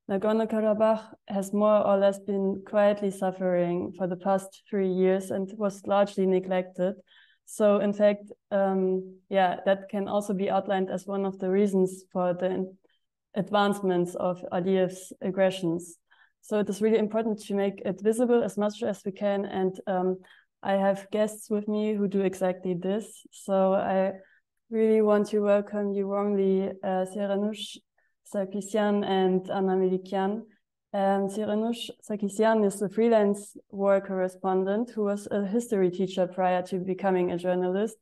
Nagorno-Karabakh has more or less been quietly suffering for the past 3 years and was largely neglected. So in fact, that can also be outlined as one of the reasons for the advancements of Aliyev's aggressions. So it is really important to make it visible as much as we can. And I have guests with me who do exactly this. So I really want to welcome you warmly, Siranush Sarkisyan and Anna Melikian. Siranush Sarkisyan is a freelance war correspondent who was a history teacher prior to becoming a journalist,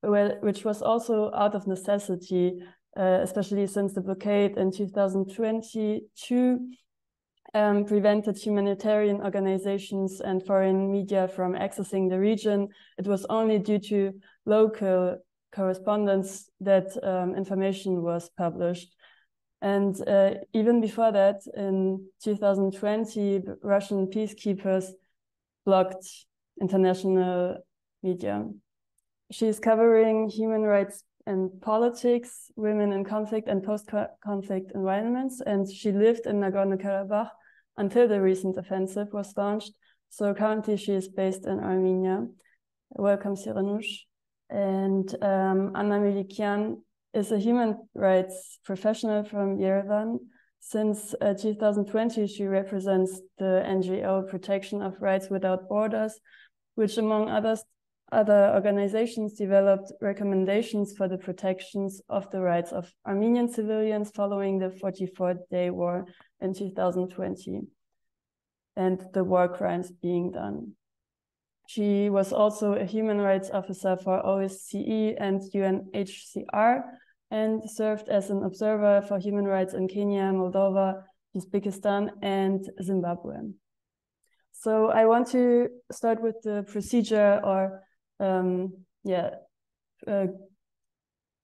which was also out of necessity, especially since the blockade in 2022 prevented humanitarian organizations and foreign media from accessing the region. It was only due to local correspondence that information was published. And even before that, in 2020, Russian peacekeepers blocked international media. She's covering human rights and politics, women in conflict and post-conflict environments, and she lived in Nagorno-Karabakh until the recent offensive was launched. So currently she is based in Armenia. Welcome, Siranush. And Anna Melikian is a human rights professional from Yerevan. Since 2020, she represents the NGO Protection of Rights Without Borders, which among other organizations developed recommendations for the protections of the rights of Armenian civilians following the 44-day war in 2020 and the war crimes being done. She was also a human rights officer for OSCE and UNHCR and served as an observer for human rights in Kenya, Moldova, Uzbekistan, and Zimbabwe. So I want to start with the procedure, or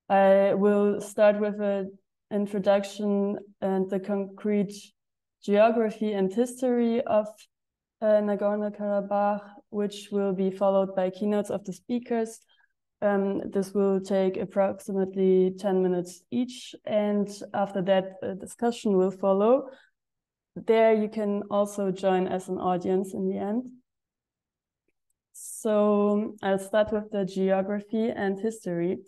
I will start with an introduction and the concrete geography and history of Nagorno-Karabakh, which will be followed by keynotes of the speakers. This will take approximately 10 minutes each, and after that, a discussion will follow. There you can also join as an audience in the end. So I'll start with the geography and history.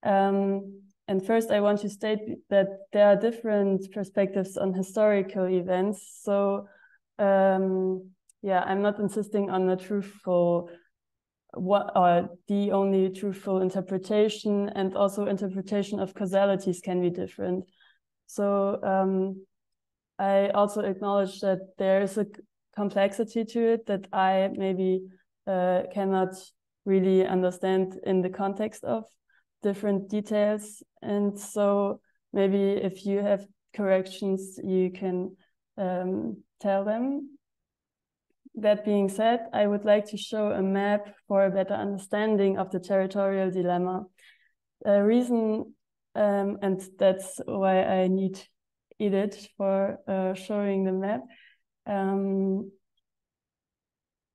And first I want to state that there are different perspectives on historical events. So I'm not insisting on the truthful or the only truthful interpretation, and also interpretation of causalities can be different. So I also acknowledge that there is a complexity to it that I maybe cannot really understand in the context of different details. And so maybe if you have corrections, you can tell them. That being said, I would like to show a map for a better understanding of the territorial dilemma. A reason, and that's why I need Edith for showing the map.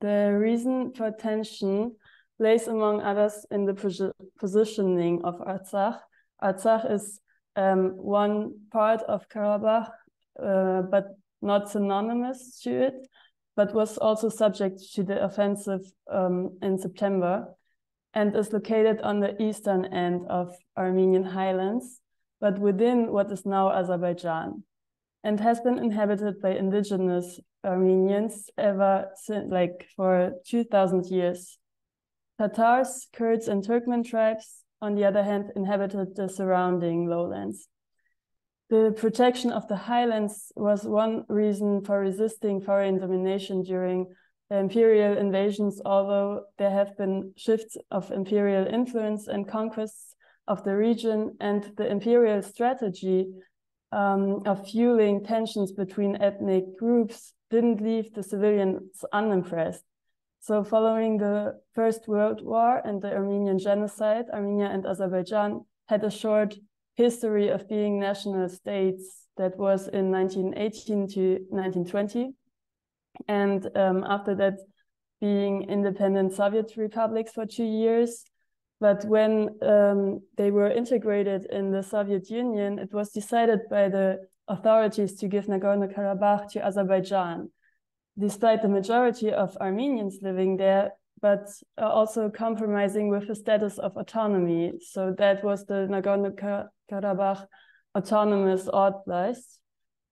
The reason for tension lays among others in the positioning of Artsakh. Artsakh is one part of Karabakh, but not synonymous to it, but was also subject to the offensive in September, and is located on the eastern end of Armenian highlands, but within what is now Azerbaijan, and has been inhabited by indigenous Armenians ever since, for 2,000 years. Tatars, Kurds, and Turkmen tribes, on the other hand, inhabited the surrounding lowlands. The protection of the highlands was one reason for resisting foreign domination during the imperial invasions, although there have been shifts of imperial influence and conquests of the region, and the imperial strategy of fueling tensions between ethnic groups didn't leave the civilians unimpressed. So following the First World War and the Armenian genocide, Armenia and Azerbaijan had a short history of being national states that was in 1918 to 1920. And after that, being independent Soviet republics for 2 years. But when they were integrated in the Soviet Union, it was decided by the authorities to give Nagorno-Karabakh to Azerbaijan, despite the majority of Armenians living there, but also compromising with the status of autonomy. So that was the Nagorno-Karabakh Autonomous Oblast,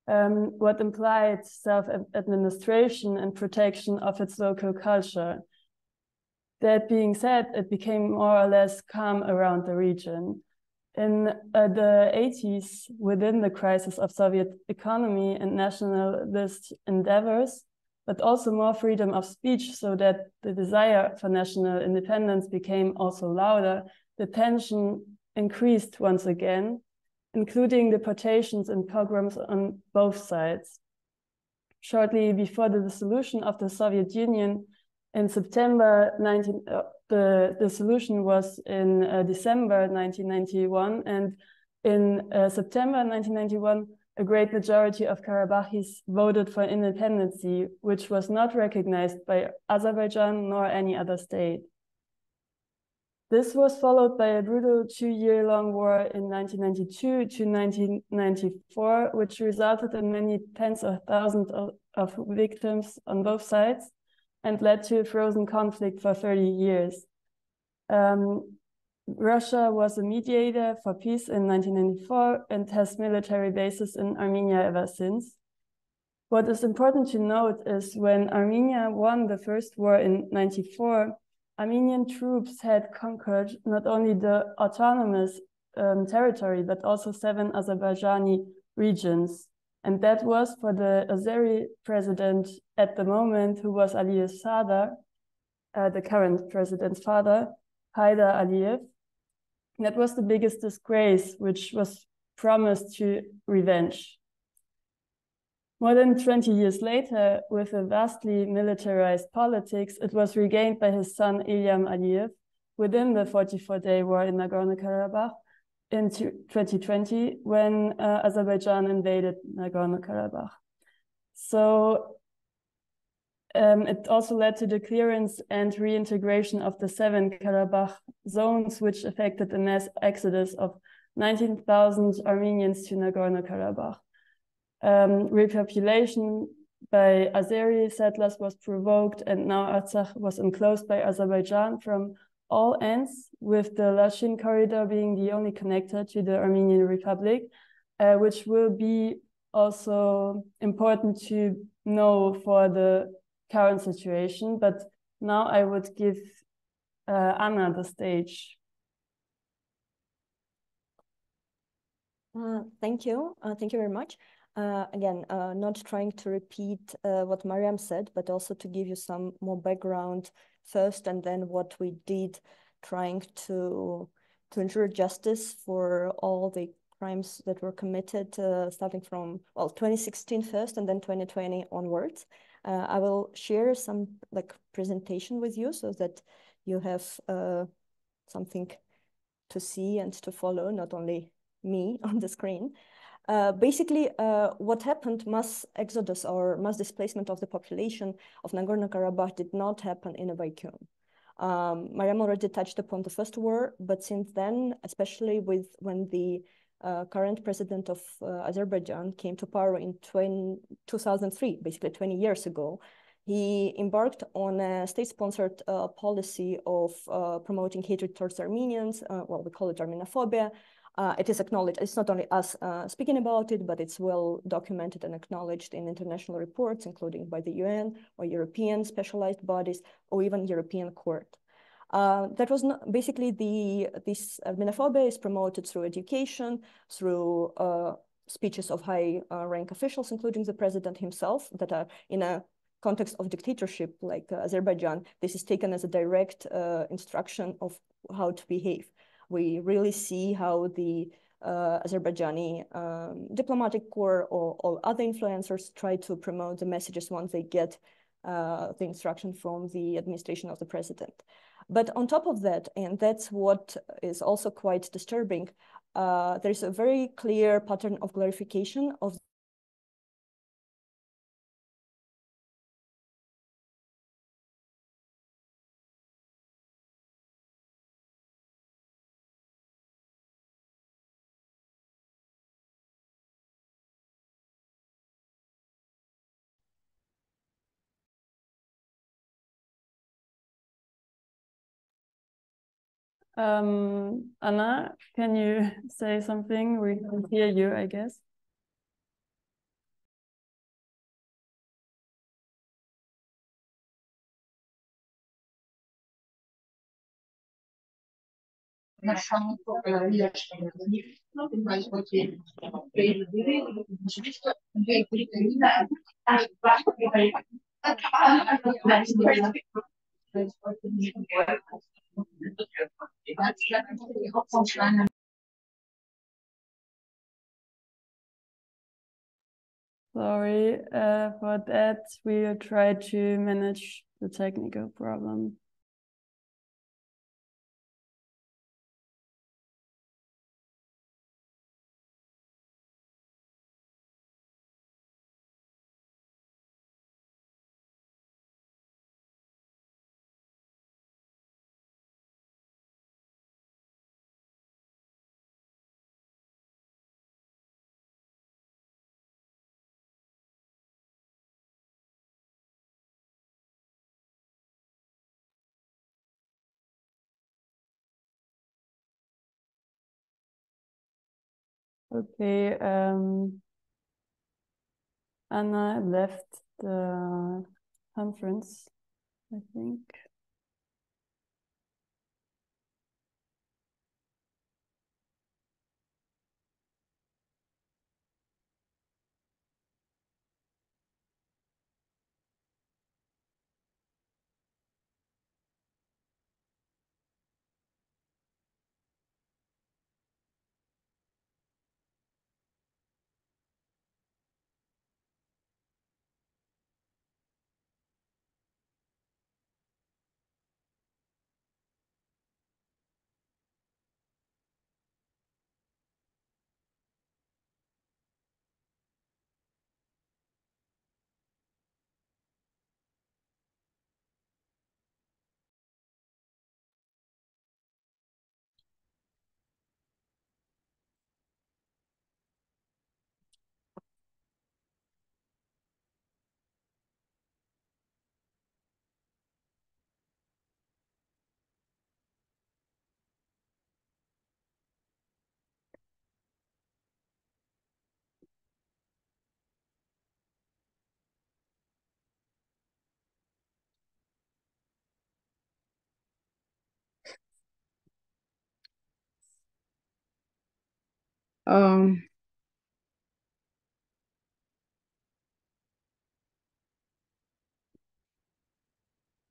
what implied self-administration and protection of its local culture. That being said, it became more or less calm around the region. In the 80s, within the crisis of Soviet economy and nationalist endeavors, but also more freedom of speech, so that the desire for national independence became also louder, the tension increased once again, including deportations and pogroms on both sides. Shortly before the dissolution of the Soviet Union in September the dissolution was in December 1991, and in September 1991, a great majority of Karabakhis voted for independence, which was not recognized by Azerbaijan nor any other state. This was followed by a brutal 2-year-long war in 1992 to 1994, which resulted in many tens of thousands of victims on both sides and led to a frozen conflict for 30 years. Russia was a mediator for peace in 1994 and has military bases in Armenia ever since. What is important to note is when Armenia won the first war in 1994, Armenian troops had conquered not only the autonomous territory, but also 7 Azerbaijani regions. And that was for the Azeri president at the moment, who was Aliyev's father, the current president's father, Haidar Aliyev. That was the biggest disgrace, which was promised to revenge. More than 20 years later, with a vastly militarized politics, it was regained by his son Ilyam Aliyev within the 44-day war in Nagorno-Karabakh in 2020, when Azerbaijan invaded Nagorno-Karabakh. So it also led to the clearance and reintegration of the 7 Karabakh zones, which affected the mass exodus of 19,000 Armenians to Nagorno-Karabakh. Repopulation by Azeri settlers was provoked, and now Artsakh was enclosed by Azerbaijan from all ends, with the Lachin corridor being the only connector to the Armenian Republic, which will be also important to know for the current situation. But now I would give Anna the stage. Thank you. Thank you very much. Again, not trying to repeat what Mariam said, but also to give you some more background first, and then what we did trying to ensure justice for all the crimes that were committed, starting from, well, 2016 first and then 2020 onwards. I will share some presentation with you so that you have something to see and to follow, not only me on the screen. Basically, what happened, mass exodus or mass displacement of the population of Nagorno-Karabakh did not happen in a vacuum. Mariam already touched upon the first war, but since then, especially when the current president of Azerbaijan came to power in 2003, basically 20 years ago, he embarked on a state-sponsored policy of promoting hatred towards Armenians. Well, we call it Armenophobia. It is acknowledged, it's not only us speaking about it, but it's well documented and acknowledged in international reports, including by the UN or European specialized bodies, or even European court. That was not, basically this Armenophobia is promoted through education, through speeches of high rank officials, including the president himself, that are in a context of dictatorship like Azerbaijan. This is taken as a direct instruction of how to behave. We really see how the Azerbaijani diplomatic corps or all other influencers try to promote the messages once they get the instruction from the administration of the president. But on top of that, and that's what is also quite disturbing, there's a very clear pattern of glorification of Anna, can you say something? We can hear you, I guess. Sorry for that. We'll try to manage the technical problem. Okay, Anna left the conference, I think.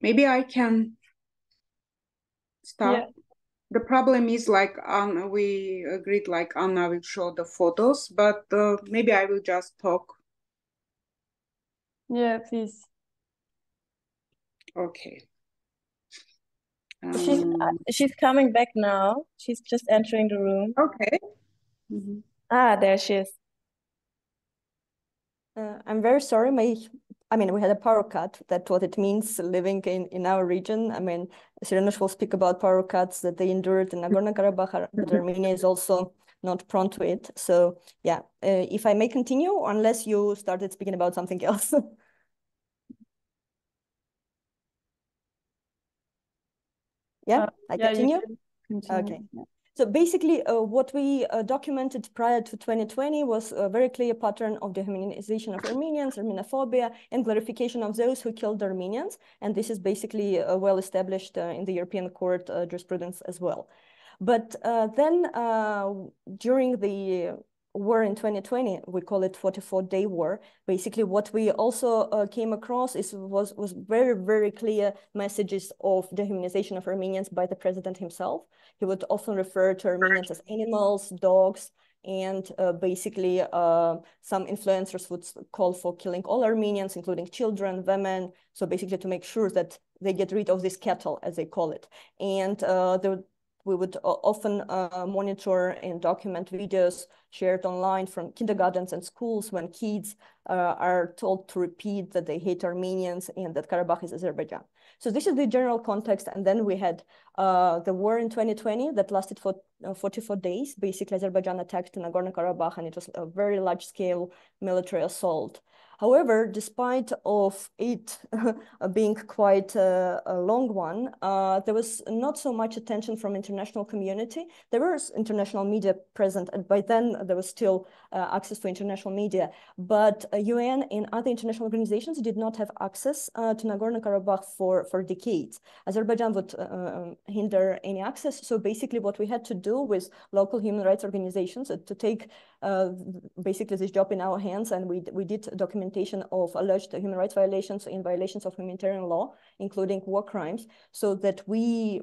Maybe I can start. Yeah. The problem is like we agreed like Anna will show the photos, but maybe I will just talk. Yeah, please. Okay. She's coming back now. She's just entering the room. Okay. Ah, there she is. I'm very sorry. We had a power cut. That's what it means living in our region. Cyrinos will speak about power cuts that they endured in Nagorno-Karabakh, but Armenia is also not prone to it. So yeah, if I may continue, unless you started speaking about something else. Yeah, I continue? You can continue. Okay. Yeah. So basically, what we documented prior to 2020 was a very clear pattern of dehumanization of Armenians, Armenophobia, and glorification of those who killed Armenians. And this is basically well established in the European Court jurisprudence as well. But then during the war in 2020, we call it 44-day war. Basically, what we also came across was very, very clear messages of dehumanization of Armenians by the president himself. He would often refer to Armenians as animals, dogs, and basically some influencers would call for killing all Armenians, including children, women. So basically to make sure that they get rid of this cattle, as they call it. And we would often monitor and document videos shared online from kindergartens and schools when kids are told to repeat that they hate Armenians and that Karabakh is Azerbaijan. So this is the general context. And then we had the war in 2020 that lasted for 44 days. Basically, Azerbaijan attacked Nagorno-Karabakh, and it was a very large-scale military assault. However, despite of it being quite a long one, there was not so much attention from international community. There was international media present, and by then there was still access for international media, but UN and other international organizations did not have access to Nagorno-Karabakh for decades. Azerbaijan would hinder any access, so basically what we had to do with local human rights organizations to take basically this job in our hands, and we did documentation of alleged human rights violations and violations of humanitarian law, including war crimes, so that we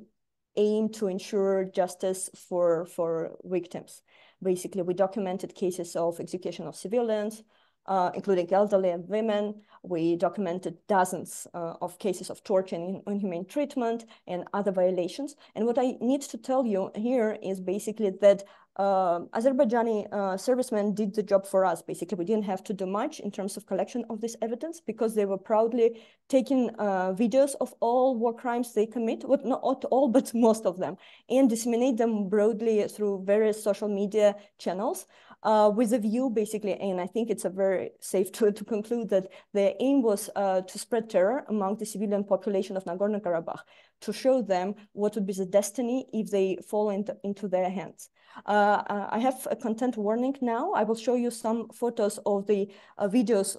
aim to ensure justice for victims. Basically, we documented cases of execution of civilians, including elderly and women. We documented dozens of cases of torture and inhumane treatment and other violations. And what I need to tell you here is basically that Azerbaijani servicemen did the job for us. Basically, we didn't have to do much in terms of collection of this evidence because they were proudly taking videos of all war crimes they commit, well, not all, but most of them, and disseminate them broadly through various social media channels with a view, basically, and I think it's a very safe to conclude that the aim was to spread terror among the civilian population of Nagorno-Karabakh, to show them what would be the destiny if they fall into their hands. I have a content warning now. I will show you some photos of the videos,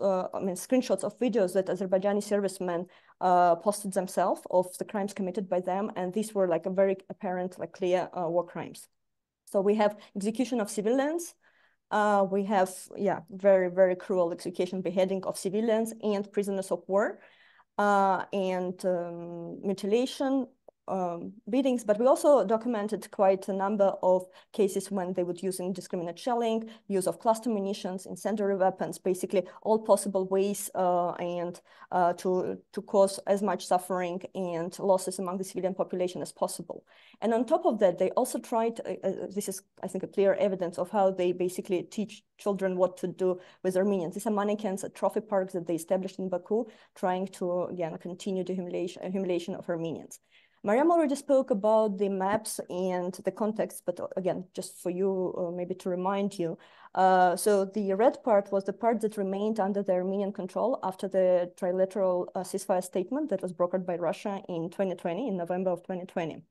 screenshots of videos that Azerbaijani servicemen posted themselves of the crimes committed by them. And these were like a very apparent, like clear war crimes. So we have execution of civilians. We have, very, very cruel execution, beheading of civilians and prisoners of war, and mutilation, beatings, but we also documented quite a number of cases when they would use indiscriminate shelling, use of cluster munitions, incendiary weapons, basically all possible ways and to cause as much suffering and losses among the civilian population as possible. And on top of that, they also tried, this is, I think, a clear evidence of how they basically teach children what to do with Armenians. These are mannequins at trophy parks that they established in Baku, trying to, again, continue the humiliation of Armenians. Mariam already spoke about the maps and the context, but again, just for you, maybe to remind you. So the red part was the part that remained under the Armenian control after the trilateral ceasefire statement that was brokered by Russia in 2020, in November of 2020.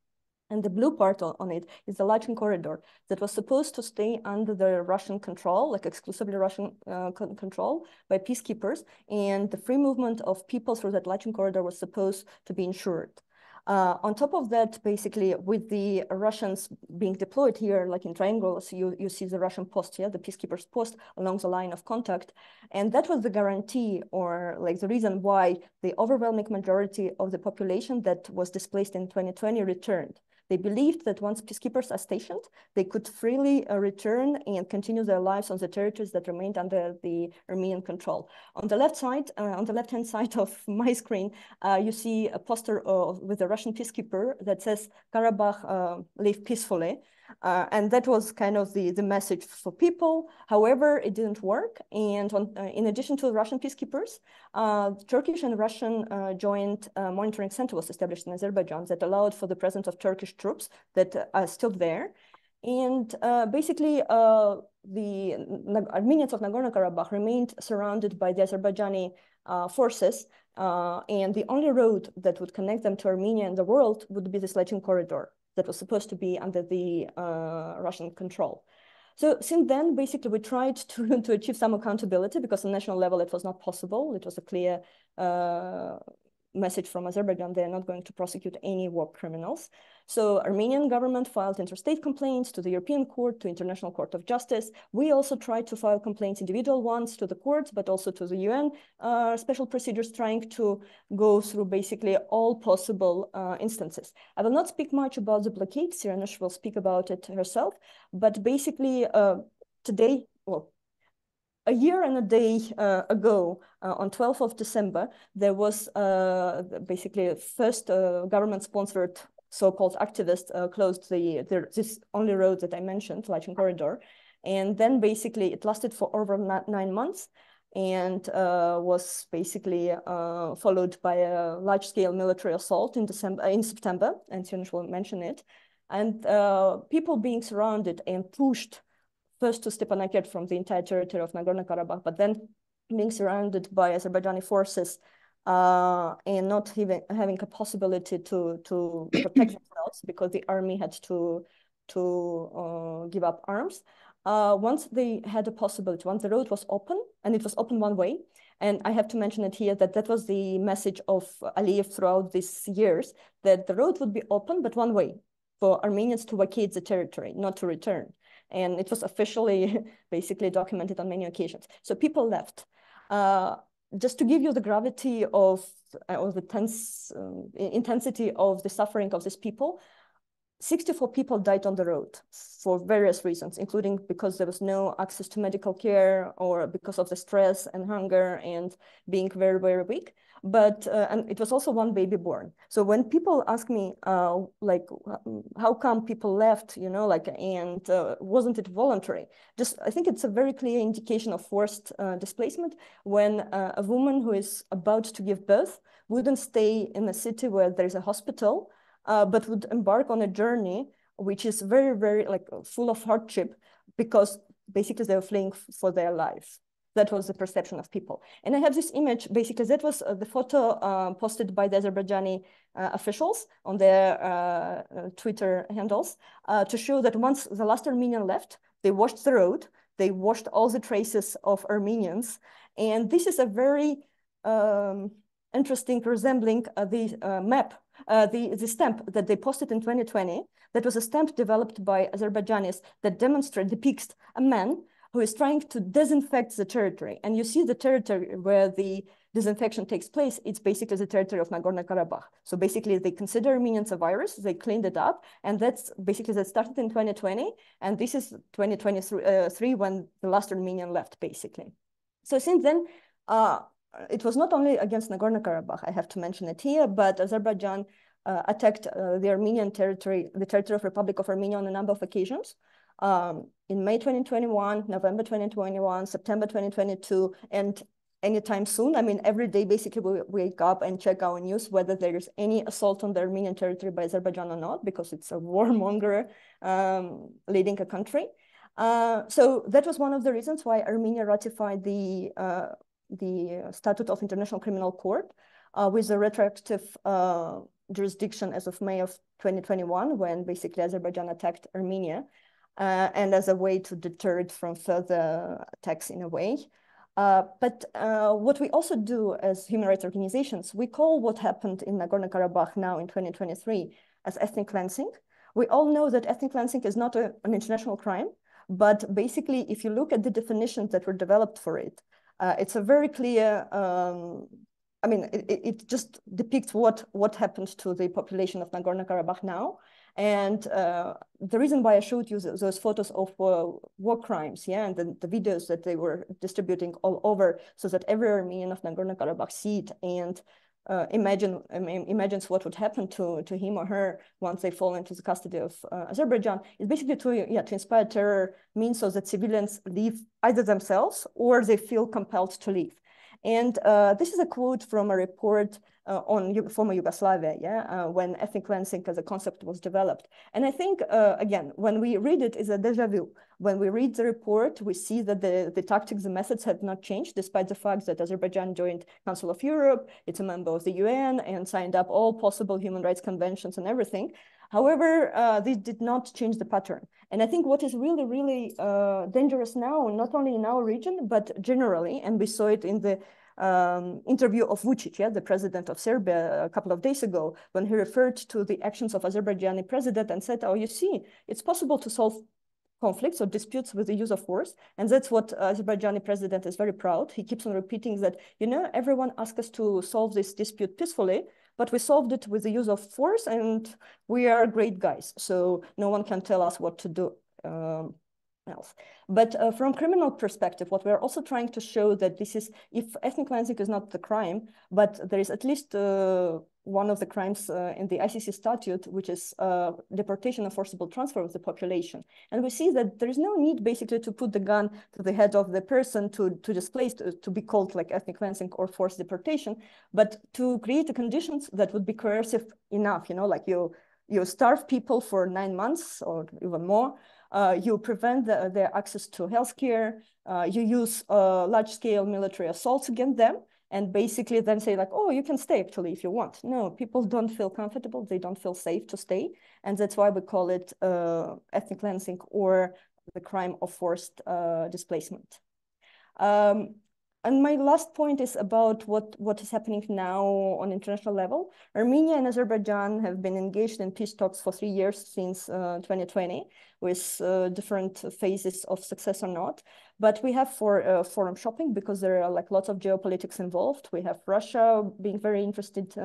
And the blue part on it is the Lachin corridor that was supposed to stay under the Russian control, like exclusively Russian control by peacekeepers. And the free movement of people through that Lachin corridor was supposed to be ensured. On top of that, basically, with the Russians being deployed here, like in triangles, you see the Russian post here, the peacekeepers post along the line of contact. And that was the guarantee, or like the reason why the overwhelming majority of the population that was displaced in 2020 returned. They believed that once peacekeepers are stationed, they could freely return and continue their lives on the territories that remained under the Armenian control. On the left side, on the left-hand side of my screen, you see a poster with a Russian peacekeeper that says, "Karabakh, live peacefully." And that was kind of the message for people. However, it didn't work. And in addition to the Russian peacekeepers, Turkish and Russian joint monitoring center was established in Azerbaijan that allowed for the presence of Turkish troops that are still there. And basically, the Armenians of Nagorno-Karabakh remained surrounded by the Azerbaijani forces. And the only road that would connect them to Armenia and the world would be this Lachin corridor that was supposed to be under the Russian control. So since then, basically, we tried to achieve some accountability because on national level, it was not possible. It was a clear message from Azerbaijan, they're not going to prosecute any war criminals. So Armenian government filed interstate complaints to the European Court, to International Court of Justice. We also tried to file complaints, individual ones, to the courts, but also to the UN special procedures, trying to go through basically all possible instances. I will not speak much about the blockade. Siranush will speak about it herself, but basically today, well, a year and a day ago, on 12th of December, there was basically first government-sponsored so-called activists closed this only road that I mentioned, Lachin corridor. And then basically it lasted for over 9 months and was basically followed by a large-scale military assault in September, and Siranush will mention it. And people being surrounded and pushed first to Stepanakert from the entire territory of Nagorno-Karabakh, but then being surrounded by Azerbaijani forces and not having a possibility to protect themselves because the army had to give up arms. Once they had a possibility, once the road was open, and it was open one way, and I have to mention it here that was the message of Aliyev throughout these years, that the road would be open, but one way, for Armenians to vacate the territory, not to return. And it was officially basically documented on many occasions. So people left. Just to give you the gravity of the intensity of the suffering of these people, 64 people died on the road for various reasons, including because there was no access to medical care or because of the stress and hunger and being very, very weak. But and it was also one baby born. So when people ask me, like, how come people left, you know, like, and wasn't it voluntary? Just, I think it's a very clear indication of forced displacement when a woman who is about to give birth wouldn't stay in a city where there's a hospital, but would embark on a journey which is very, very like full of hardship because basically they were fleeing for their life. That was the perception of people. And I have this image, basically that was the photo posted by the Azerbaijani officials on their Twitter handles to show that once the last Armenian left, they washed the road, they washed all the traces of Armenians. And this is a very interesting resembling the map, the stamp that they posted in 2020. That was a stamp developed by Azerbaijanis that depicts a man who is trying to disinfect the territory. And you see the territory where the disinfection takes place, it's basically the territory of Nagorno-Karabakh. So basically they consider Armenians a virus, they cleaned it up, and that's basically, that started in 2020, and this is 2023 when the last Armenian left, basically. So since then, it was not only against Nagorno-Karabakh, I have to mention it here, but Azerbaijan attacked the Armenian territory, the territory of Republic of Armenia on a number of occasions. In May 2021, November 2021, September 2022, and anytime soon. I mean, every day, basically, we wake up and check our news whether there is any assault on the Armenian territory by Azerbaijan or not, because it's a warmonger leading a country. So that was one of the reasons why Armenia ratified the Statute of International Criminal Court with a retroactive jurisdiction as of May of 2021, when basically Azerbaijan attacked Armenia. And as a way to deter it from further attacks in a way. But what we also do as human rights organizations, we call what happened in Nagorno-Karabakh now in 2023 as ethnic cleansing. We all know that ethnic cleansing is not an international crime, but basically if you look at the definitions that were developed for it, it's a very clear, I mean, it just depicts what happened to the population of Nagorno-Karabakh now. And the reason why I showed you those photos of war crimes, yeah, and the videos that they were distributing all over, so that every Armenian of Nagorno-Karabakh see it and imagines what would happen to him or her once they fall into the custody of Azerbaijan, is basically to inspire terror, means so that civilians leave either themselves or they feel compelled to leave. And this is a quote from a report on former Yugoslavia, yeah, when ethnic cleansing as a concept was developed. And I think, again, when we read it, it's a deja vu. When we read the report, we see that the tactics, the methods have not changed, despite the fact that Azerbaijan joined Council of Europe, it's a member of the UN, and signed up all possible human rights conventions and everything. However, this did not change the pattern. And I think what is really, really dangerous now, not only in our region, but generally, and we saw it in the interview of Vučić, yeah, the president of Serbia, a couple of days ago, when he referred to the actions of Azerbaijani president and said, oh, you see, it's possible to solve conflicts or disputes with the use of force. And that's what Azerbaijani president is very proud. He keeps on repeating that, you know, everyone asked us to solve this dispute peacefully, but we solved it with the use of force, and we are great guys. So no one can tell us what to do else. But from criminal perspective, what we're also trying to show that this is, if ethnic cleansing is not the crime, but there is at least one of the crimes in the ICC statute, which is deportation and forcible transfer of the population. And we see that there is no need basically to put the gun to the head of the person to displace, to be called like ethnic cleansing or forced deportation, but to create the conditions that would be coercive enough, you know, like you starve people for 9 months or even more, you prevent their access to healthcare, you use large-scale military assaults against them, and basically then say like, oh, you can stay actually if you want. No, people don't feel comfortable, they don't feel safe to stay, and that's why we call it ethnic cleansing or the crime of forced displacement. And my last point is about what is happening now on international level. Armenia and Azerbaijan have been engaged in peace talks for 3 years since 2020, with different phases of success or not. But we have forum shopping because there are like lots of geopolitics involved. We have Russia being very interested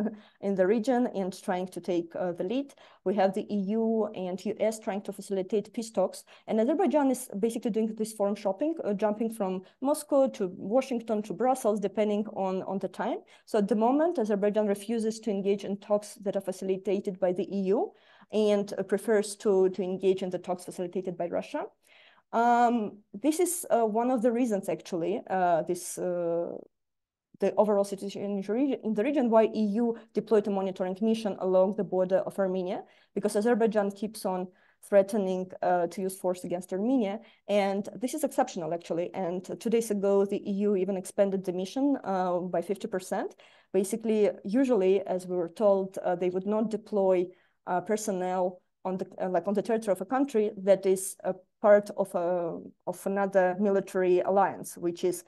in the region and trying to take the lead. We have the EU and US trying to facilitate peace talks. And Azerbaijan is basically doing this forum shopping, jumping from Moscow to Washington to Brussels, depending on the time. So at the moment, Azerbaijan refuses to engage in talks that are facilitated by the EU and prefers to engage in the talks facilitated by Russia. This is one of the reasons, actually, the overall situation in the region, why EU deployed a monitoring mission along the border of Armenia, because Azerbaijan keeps on threatening to use force against Armenia. And this is exceptional, actually. And 2 days ago, the EU even expanded the mission by 50%. Basically, usually, as we were told, they would not deploy personnel on the territory of a country that is a part of another military alliance, which is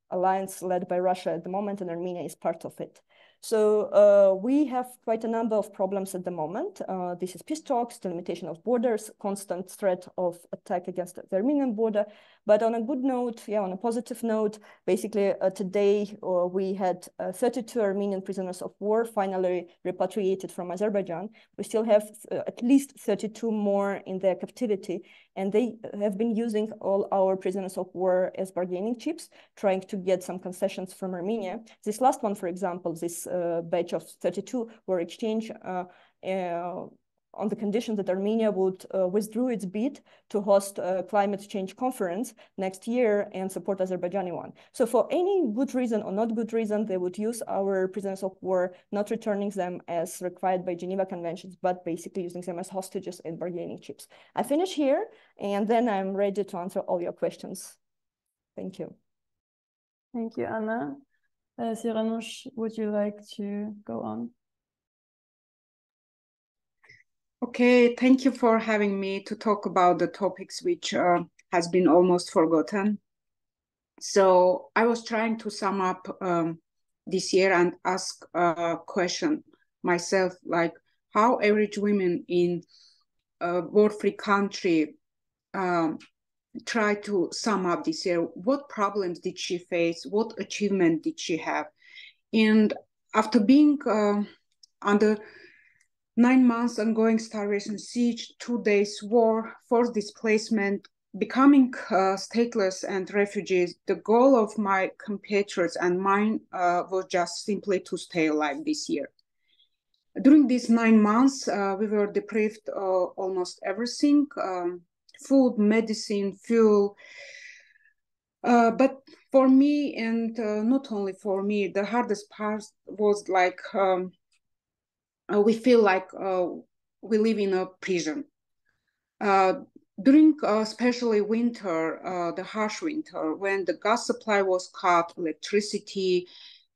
alliance led by Russia at the moment, and Armenia is part of it. So we have quite a number of problems at the moment. This is peace talks, delimitation of borders, constant threat of attack against the Armenian border. But on a good note, on a positive note, basically today we had 32 Armenian prisoners of war finally repatriated from Azerbaijan. We still have at least 32 more in their captivity, and they have been using all our prisoners of war as bargaining chips, trying to get some concessions from Armenia. This last one, for example, this batch of 32 were exchanged on the condition that Armenia would withdraw its bid to host a climate change conference next year and support Azerbaijani one. So for any good reason or not good reason, they would use our prisoners of war, not returning them as required by Geneva Conventions, but basically using them as hostages and bargaining chips. I finish here, and then I'm ready to answer all your questions. Thank you. Thank you, Anna. Siranush, would you like to go on? Okay, thank you for having me to talk about the topics which has been almost forgotten. So I was trying to sum up this year and ask a question myself, like how average women in a war-free country try to sum up this year. What problems did she face? What achievement did she have? And after being under 9 months ongoing starvation, siege, 2 days war, forced displacement, becoming stateless and refugees, the goal of my compatriots and mine was just simply to stay alive this year. During these 9 months, we were deprived of almost everything, food, medicine, fuel. But for me, and not only for me, the hardest part was like, we feel like we live in a prison. During especially winter, the harsh winter, when the gas supply was cut, electricity,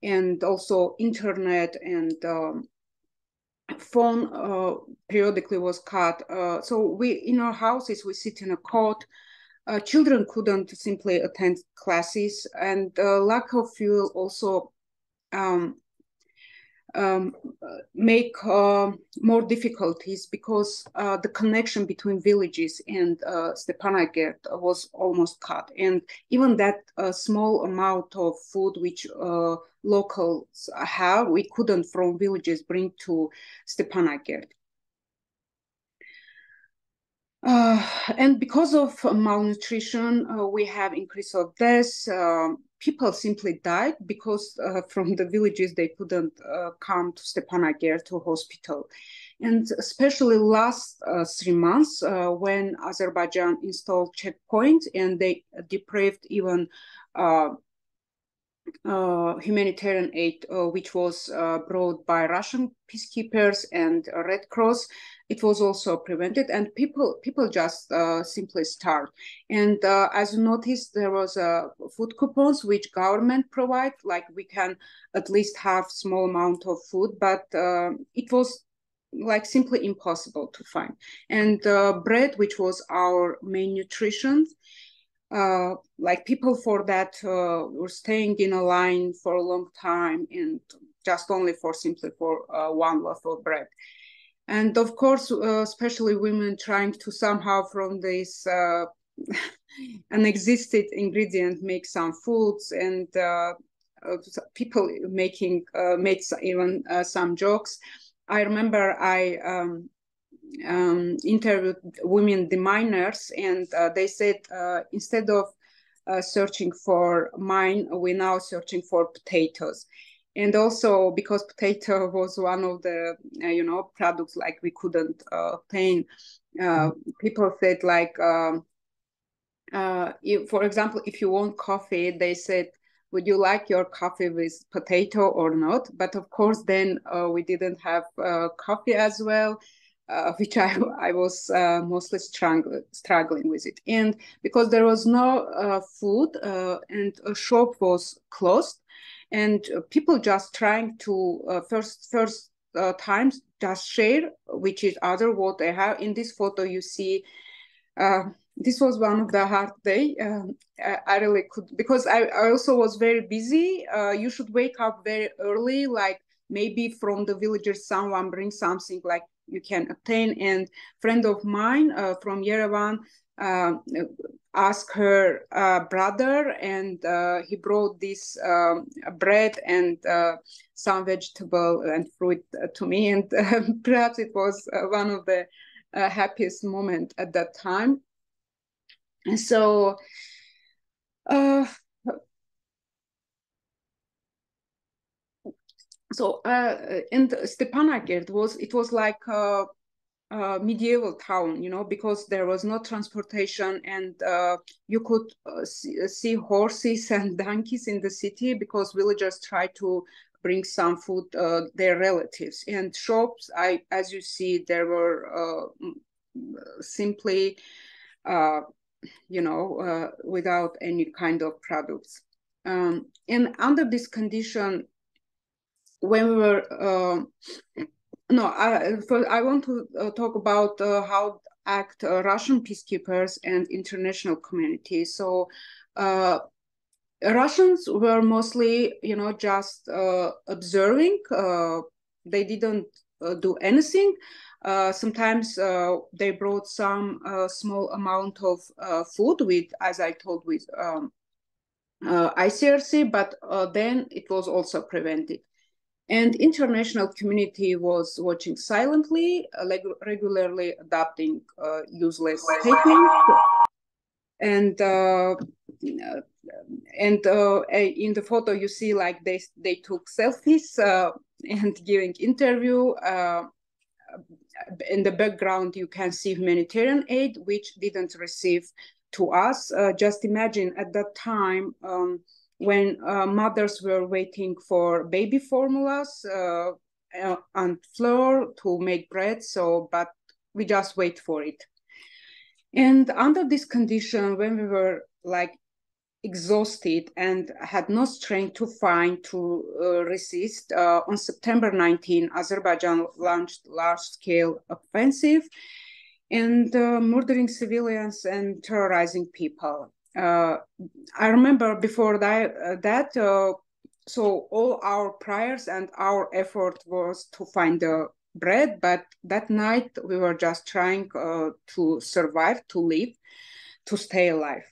and also internet and phone periodically was cut. So we, in our houses, we sit in a cot. Children couldn't simply attend classes, and lack of fuel also make more difficulties because the connection between villages and Stepanakert was almost cut. And even that small amount of food which locals have, we couldn't from villages bring to Stepanakert. And because of malnutrition, we have increase of deaths. People simply died because from the villages they couldn't come to Stepanakert to hospital. And especially last 3 months when Azerbaijan installed checkpoints and they deprived even humanitarian aid, which was brought by Russian peacekeepers and Red Cross. It was also prevented, and people just simply starved. And as you noticed, there was food coupons which government provide, like we can at least have small amount of food, but it was like simply impossible to find. And bread, which was our main nutrition, like people for that were staying in a line for a long time, and just only for simply for one loaf of bread. And of course, especially women trying to somehow from this unexisted ingredient make some foods, and people made even some jokes. I remember I interviewed women deminers, and they said instead of searching for mine, we're now searching for potatoes. And also because potato was one of the products like we couldn't obtain, people said like for example, if you want coffee, they said, would you like your coffee with potato or not? But of course then we didn't have coffee as well, which I was mostly struggling with it. And because there was no food and a shop was closed, and people just trying to first times just share with each other what they have. In this photo you see, this was one of the hard day. I really could, because I also was very busy. You should wake up very early, like maybe from the villagers someone brings something like you can obtain. And friend of mine from Yerevan asked her brother, and he brought this bread and some vegetable and fruit to me, and perhaps it was one of the happiest moment at that time. And so in Stepanakert was like a medieval town, because there was no transportation, and you could see horses and donkeys in the city, because villagers tried to bring some food their relatives. And shops, as you see, there were simply without any kind of products. And under this condition, when we were I want to talk about how act Russian peacekeepers and international community. So Russians were mostly, just observing. They didn't do anything. Sometimes they brought some small amount of food with, as I told, with ICRC, but then it was also prevented. And international community was watching silently, regularly adopting useless statements. And in the photo you see like they took selfies and giving interview. In the background you can see humanitarian aid, which didn't receive to us. Just imagine at that time when mothers were waiting for baby formulas on flour to make bread, but we just wait for it. And under this condition, when we were like exhausted and had no strength to resist, on September 19, Azerbaijan launched large-scale offensive and murdering civilians and terrorizing people. I remember before that, so all our prayers and our effort was to find the bread, but that night we were just trying to survive, to live, to stay alive.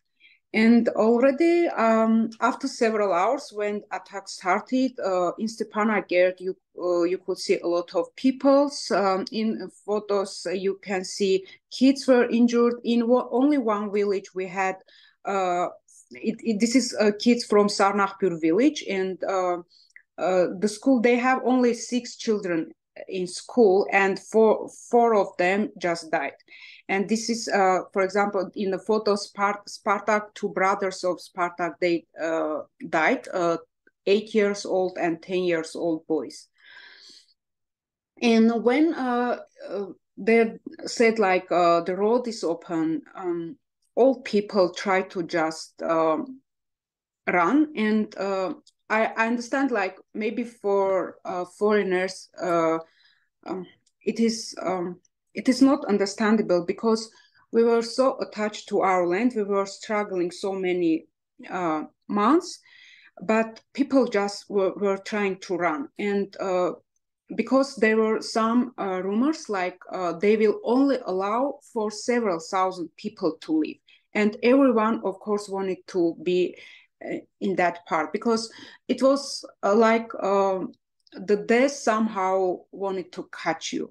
And already after several hours, when attack started in Stepanakert, you could see a lot of people. In photos, you can see kids were injured. In only one village, we had this is kids from Sarnakpur village, and the school, they have only 6 children in school, and four of them just died. And this is, for example, in the photo, Spartak, 2 brothers of Spartak, they died. 8 years old and 10 years old boys. And when they said like the road is open, all people try to just run. And I understand like maybe for foreigners, it is not understandable because we were so attached to our land. We were struggling so many months, but people just were trying to run. And because there were some rumors like they will only allow for several thousand people to live. And everyone, of course, wanted to be in that part because it was like the death somehow wanted to catch you.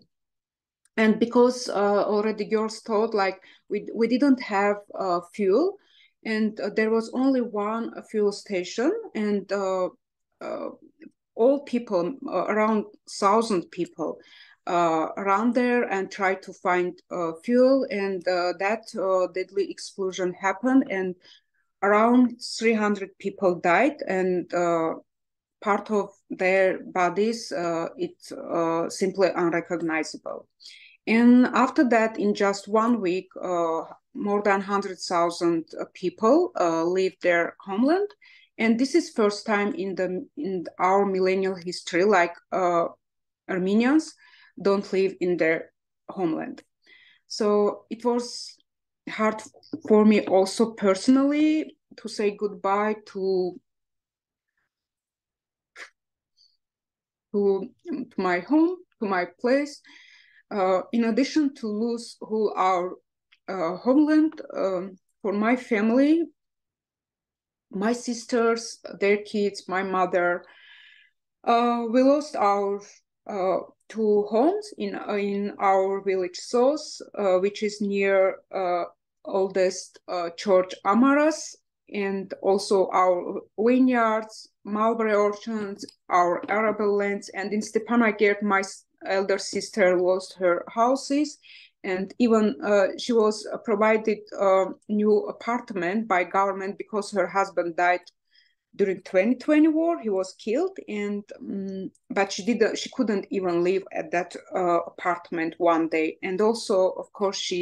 And because already girls told like we didn't have fuel, and there was only one fuel station, and all people, around 1,000 people, around there and try to find fuel, and that deadly explosion happened, and around 300 people died, and part of their bodies, it's simply unrecognizable. And after that, in just 1 week, more than 100,000 people leave their homeland. And this is first time in our millennial history, like Armenians don't live in their homeland. So it was hard for me also personally to say goodbye to my home, to my place. In addition to lose whole our homeland, for my family, my sisters, their kids, my mother, we lost our 2 homes in our village Sos, which is near oldest church Amaras, and also our vineyards, mulberry orchards, our arable lands, and in Stepanakert, my elder sister lost her houses, and even she was provided a new apartment by government because her husband died during 2020 war. He was killed, and but she couldn't even live at that apartment one day. And also, of course,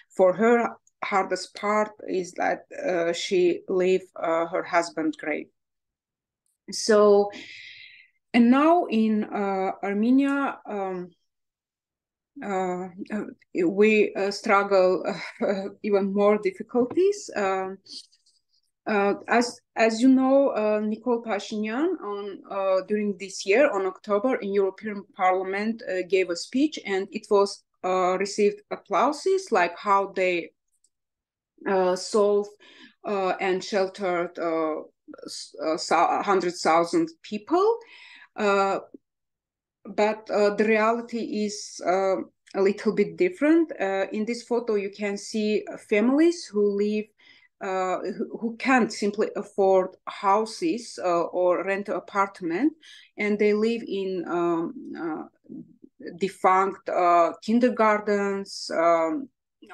for her hardest part is that she leave her husband's grave. So, and now in Armenia, we struggle even more difficulties. As you know, Nikol Pashinyan during this year on October in European Parliament gave a speech, and it was received applauses, like how they solved and sheltered 100,000 people. But the reality is a little bit different. In this photo, you can see families who live, who can't simply afford houses or rent an apartment, and they live in defunct kindergartens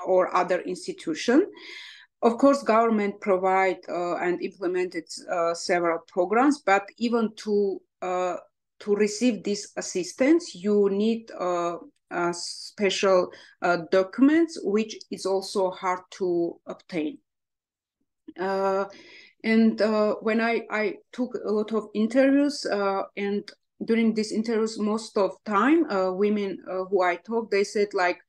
or other institutions. Of course, government provide and implemented several programs, but even to receive this assistance, you need special documents, which is also hard to obtain. And when I took a lot of interviews, and during these interviews, most of time, women who I talked, they said like,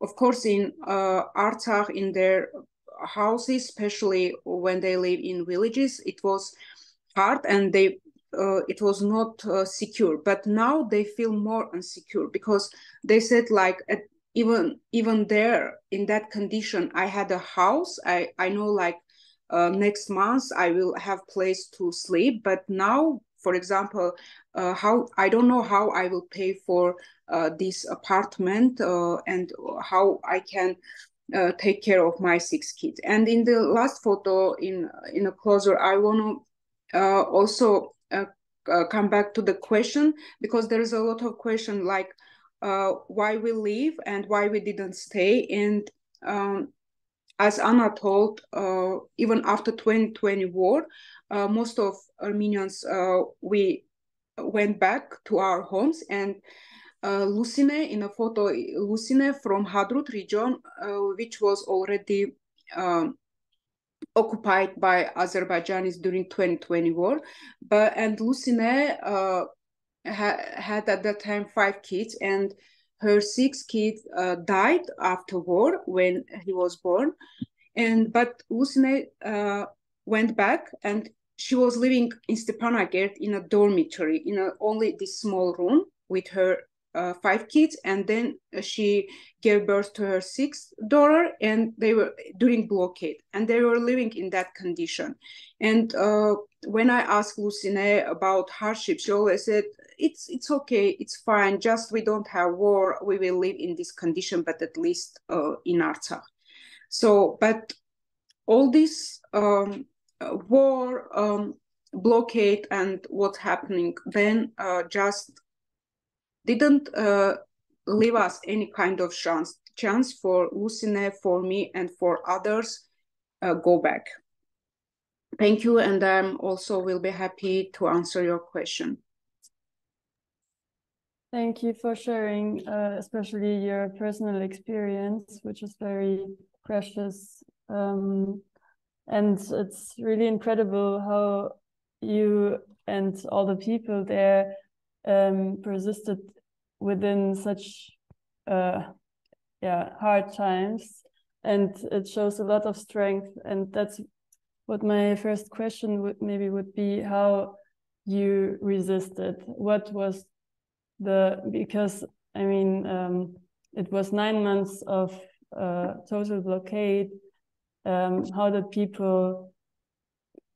of course, in Artsakh, in their houses, especially when they live in villages, it was hard, and it was not secure. But now they feel more insecure because they said like, even there in that condition, I had a house. I know like next month I will have place to sleep. But now, for example, how I don't know how I will pay for this apartment and how I can take care of my 6 kids. And in the last photo, in a closer, I want to also come back to the question, because there is a lot of question like why we leave and why we didn't stay. And as Anna told, even after 2020 war, most of Armenians, we went back to our homes, and Lucine, in a photo, Lucine from Hadrut region, which was already occupied by Azerbaijanis during 2020 war, and Lucine had at that time 5 kids, and her 6 kids died after war when he was born, but Lucine went back, and she was living in Stepanakert in a dormitory, in only this small room with her 5 kids, and then she gave birth to her 6th daughter, and they were during blockade, and they were living in that condition. And when I asked Lucine about hardship, she always said, it's okay, it's fine, just we don't have war, we will live in this condition, but at least in Artsakh. So, but all this war, blockade, and what's happening then just didn't leave us any kind of chance for Lucine, for me, and for others go back. Thank you, and I also will be happy to answer your question. Thank you for sharing, especially your personal experience, which is very precious. And it's really incredible how you and all the people there persisted within such hard times, and it shows a lot of strength. And that's what my first question would be, how you resisted. What was because I mean it was 9 months of total blockade. How did people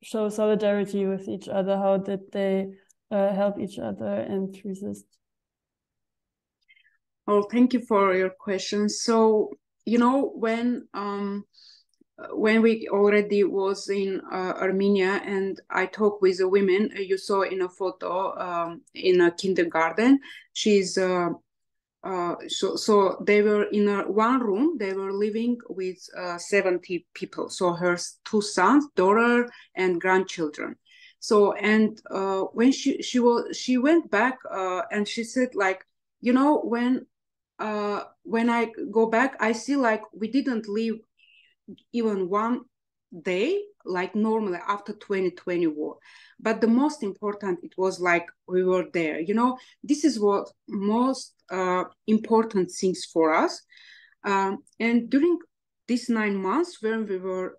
show solidarity with each other? How did they help each other and resist? Oh, thank you for your question. So, you know, when we already was in Armenia, and I talked with the women, you saw in a photo in a kindergarten. She's so they were in one room. They were living with 70 people. So her 2 sons, daughter, and grandchildren. So, and when she went back and she said, like, you know, when I go back, I see like we didn't live even one day like normally after 2020 war, but the most important, it was like we were there. You know, this is what most important things for us. And during these 9 months when we were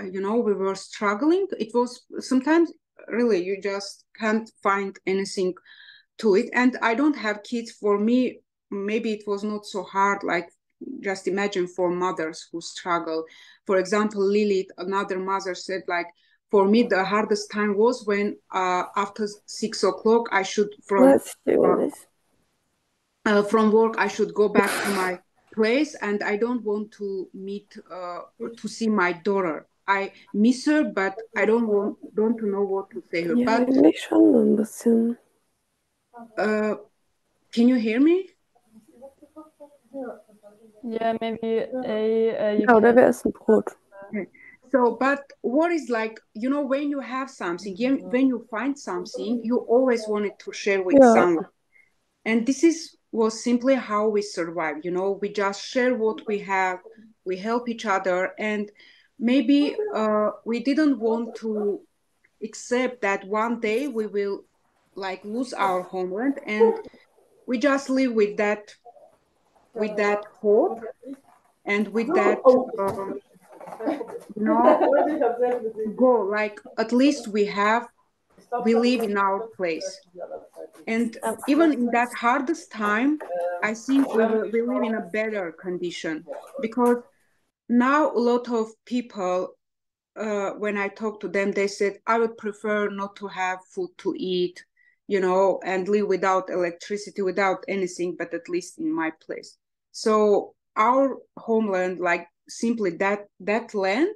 you know, we were struggling, it was sometimes really you just can't find anything to it. And I don't have kids. For me, maybe it was not so hard, like just imagine for mothers who struggle. For example, Lilith, another mother, said, like, for me the hardest time was when after 6 o'clock I should from work I should go back to my place, and I don't want to meet to see my daughter. I miss her, but I don't to know what to say her. Ja, but eigentlich schon ein bisschen. Can you hear me? Yeah, maybe Ja, oder wer isst ein Brot? Okay. So, but what is, like, you know, when you have something, when you find something, you always want it to share with someone. And this was simply how we survive. You know, we just share what we have, we help each other. And maybe we didn't want to accept that one day we will like lose our homeland, and we just live with that hope and with that you know, go, like, at least we live in our place. And even in that hardest time, I think we live in a better condition, because now a lot of people, when I talk to them, they said, I would prefer not to have food to eat, you know, and live without electricity, without anything, but at least in my place. So our homeland, like simply that land,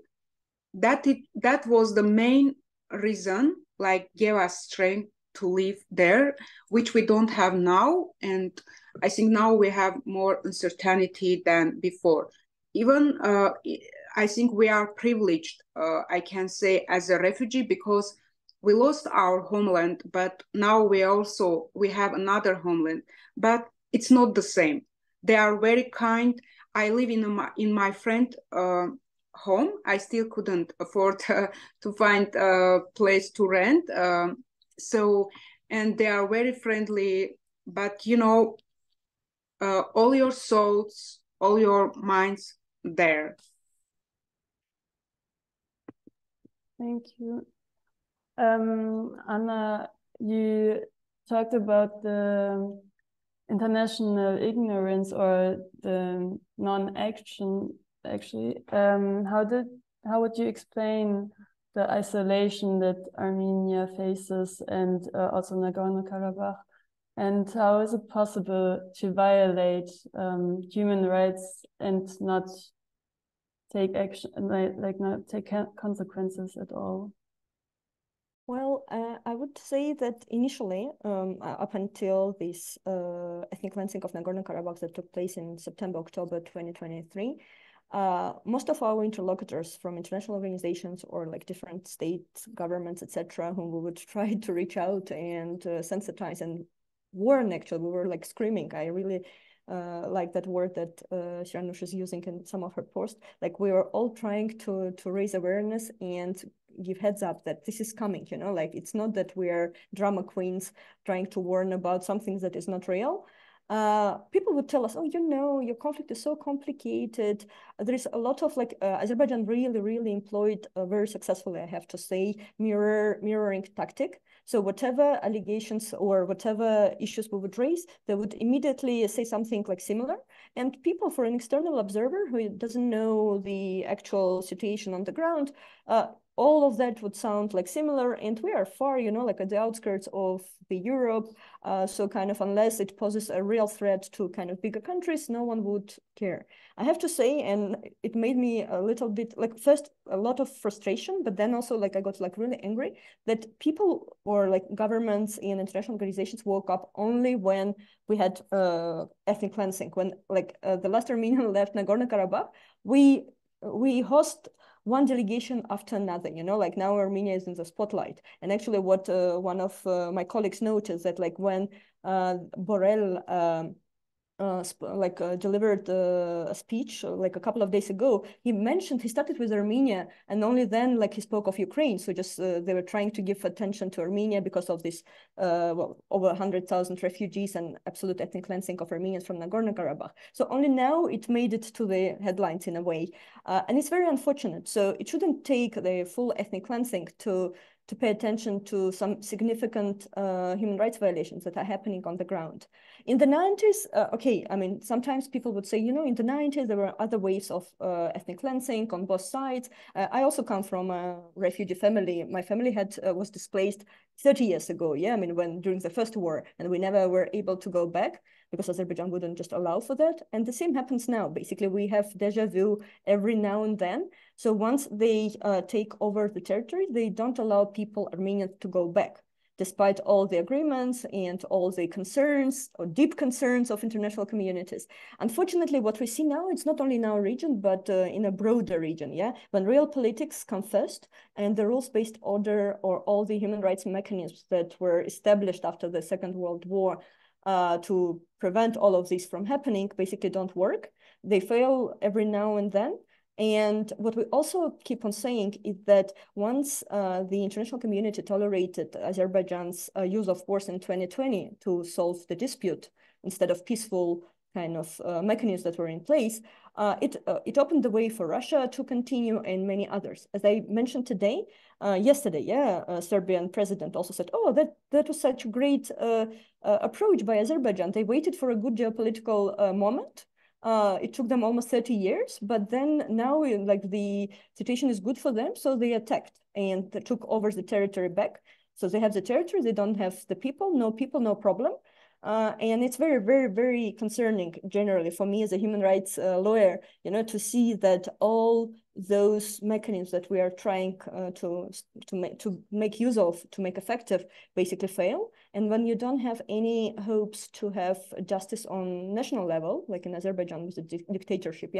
that was the main reason, like, gave us strength to live there, which we don't have now. And I think now we have more uncertainty than before. Even I think we are privileged, I can say, as a refugee, because we lost our homeland, but now we have another homeland, but it's not the same. They are very kind. I live in my friend home. I still couldn't afford to find a place to rent. And they are very friendly, but you know, all your souls, all your minds there. Thank you. Anna, you talked about the international ignorance or the non-action, actually. How would you explain the isolation that Armenia faces and also Nagorno-Karabakh? And how is it possible to violate human rights and not take action, like not take consequences at all? Well, I would say that initially, up until this ethnic cleansing of Nagorno-Karabakh that took place in September, October 2023, most of our interlocutors from international organizations or like different states, governments, etc., whom we would try to reach out and sensitize and warn, actually, we were like screaming. I really like that word that Siranush is using in some of her posts. Like we were all trying to raise awareness and give heads up that this is coming, you know, like it's not that we're drama queens trying to warn about something that is not real. People would tell us, oh, you know, your conflict is so complicated. There is a lot of like Azerbaijan really employed very successfully, I have to say, mirroring tactic. So whatever allegations or whatever issues we would raise, they would immediately say something like similar. And people, for an external observer who doesn't know the actual situation on the ground, all of that would sound like similar, and we are far, you know, like at the outskirts of the Europe. So kind of unless it poses a real threat to kind of bigger countries, no one would care. I have to say, and it made me a little bit like first a lot of frustration, but then also like I got like really angry that people or like governments and international organizations woke up only when we had ethnic cleansing. When like the last Armenian left Nagorno-Karabakh, we host one delegation after another, you know, like now Armenia is in the spotlight. And actually what one of my colleagues noticed that like when Borrell delivered a speech like a couple of days ago, he started with Armenia and only then like he spoke of Ukraine. So just they were trying to give attention to Armenia because of this over 100,000 refugees and absolute ethnic cleansing of Armenians from Nagorno-Karabakh. So only now it made it to the headlines in a way. And it's very unfortunate. So it shouldn't take the full ethnic cleansing to pay attention to some significant human rights violations that are happening on the ground. In the 90s, okay, I mean, sometimes people would say, you know, in the 90s, there were other waves of ethnic cleansing on both sides. I also come from a refugee family. My family was displaced 30 years ago, yeah, I mean, during the first war, and we never were able to go back because Azerbaijan wouldn't just allow for that. And the same happens now. Basically, we have deja vu every now and then. So once they take over the territory, they don't allow people, Armenians, to go back, despite all the agreements and all the concerns or deep concerns of international communities. Unfortunately, what we see now, it's not only in our region, but in a broader region, yeah? When real politics come first and the rules-based order or all the human rights mechanisms that were established after the Second World War to prevent all of this from happening basically don't work. They fail every now and then. And what we also keep on saying is that once the international community tolerated Azerbaijan's use of force in 2020 to solve the dispute instead of peaceful kind of mechanisms that were in place, it opened the way for Russia to continue and many others. As I mentioned yesterday, Serbian president also said, oh, that was such a great approach by Azerbaijan. They waited for a good geopolitical moment. It took them almost 30 years, but then now like the situation is good for them, so they attacked and they took over the territory back. So they have the territory, they don't have the people, no problem. And it's very, very, very concerning generally for me as a human rights lawyer, you know, to see that all those mechanisms that we are trying to make use of, to make effective, basically fail. And when you don't have any hopes to have justice on national level, like in Azerbaijan with the dictatorship,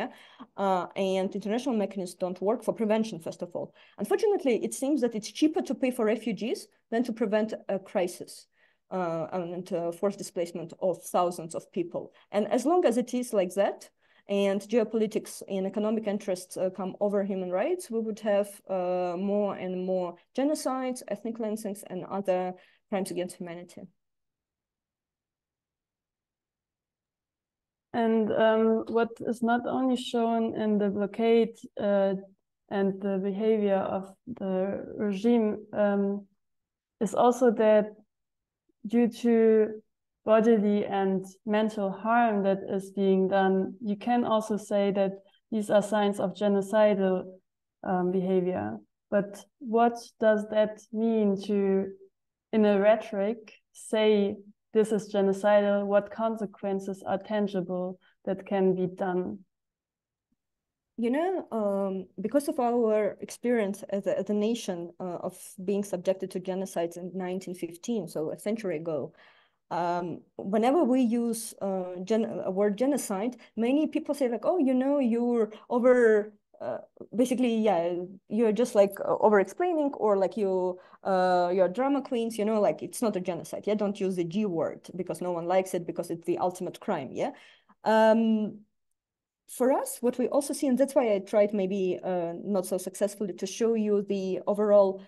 and international mechanisms don't work for prevention, first of all. Unfortunately, it seems that it's cheaper to pay for refugees than to prevent a crisis and forced displacement of thousands of people. And as long as it is like that, and geopolitics and economic interests come over human rights, we would have more and more genocides, ethnic cleansings, and other crimes against humanity. And what is not only shown in the blockade and the behavior of the regime is also that due to bodily and mental harm that is being done, you can also say that these are signs of genocidal behavior. But what does that mean to, in a rhetoric, say this is genocidal? What consequences are tangible that can be done? You know, because of our experience as a nation of being subjected to genocides in 1915, so a century ago, whenever we use a word genocide, many people say like, oh, you know, you're over, basically, yeah, you're just like over explaining, or like you're drama queens, you know, like it's not a genocide. Yeah, don't use the G word because no one likes it, because it's the ultimate crime. Yeah. For us, what we also see, and that's why I tried maybe not so successfully to show you the overall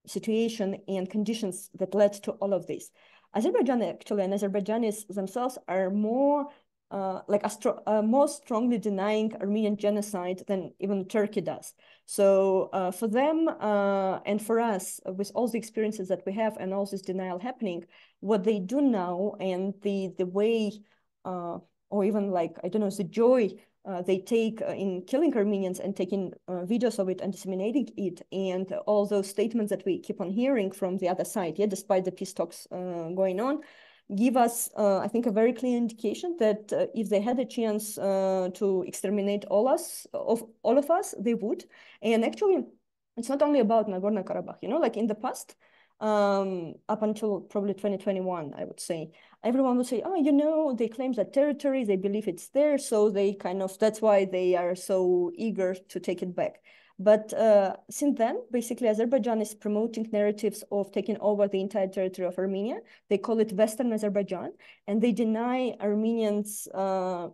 situation and conditions that led to all of this. Azerbaijan actually, and Azerbaijanis themselves are more more strongly denying Armenian genocide than even Turkey does. So for them and for us, with all the experiences that we have and all this denial happening, what they do now and the way, or even like, I don't know, the joy they take in killing Armenians and taking videos of it and disseminating it, and all those statements that we keep on hearing from the other side, yeah, despite the peace talks going on, give us, I think, a very clear indication that if they had a chance to exterminate all of us, they would. And actually, it's not only about Nagorno-Karabakh, you know, like in the past, up until probably 2021, I would say, everyone would say, oh, you know, they claim that territory, they believe it's there, so they kind of, that's why they are so eager to take it back. But since then, basically, Azerbaijan is promoting narratives of taking over the entire territory of Armenia. They call it Western Azerbaijan, and they deny Armenians'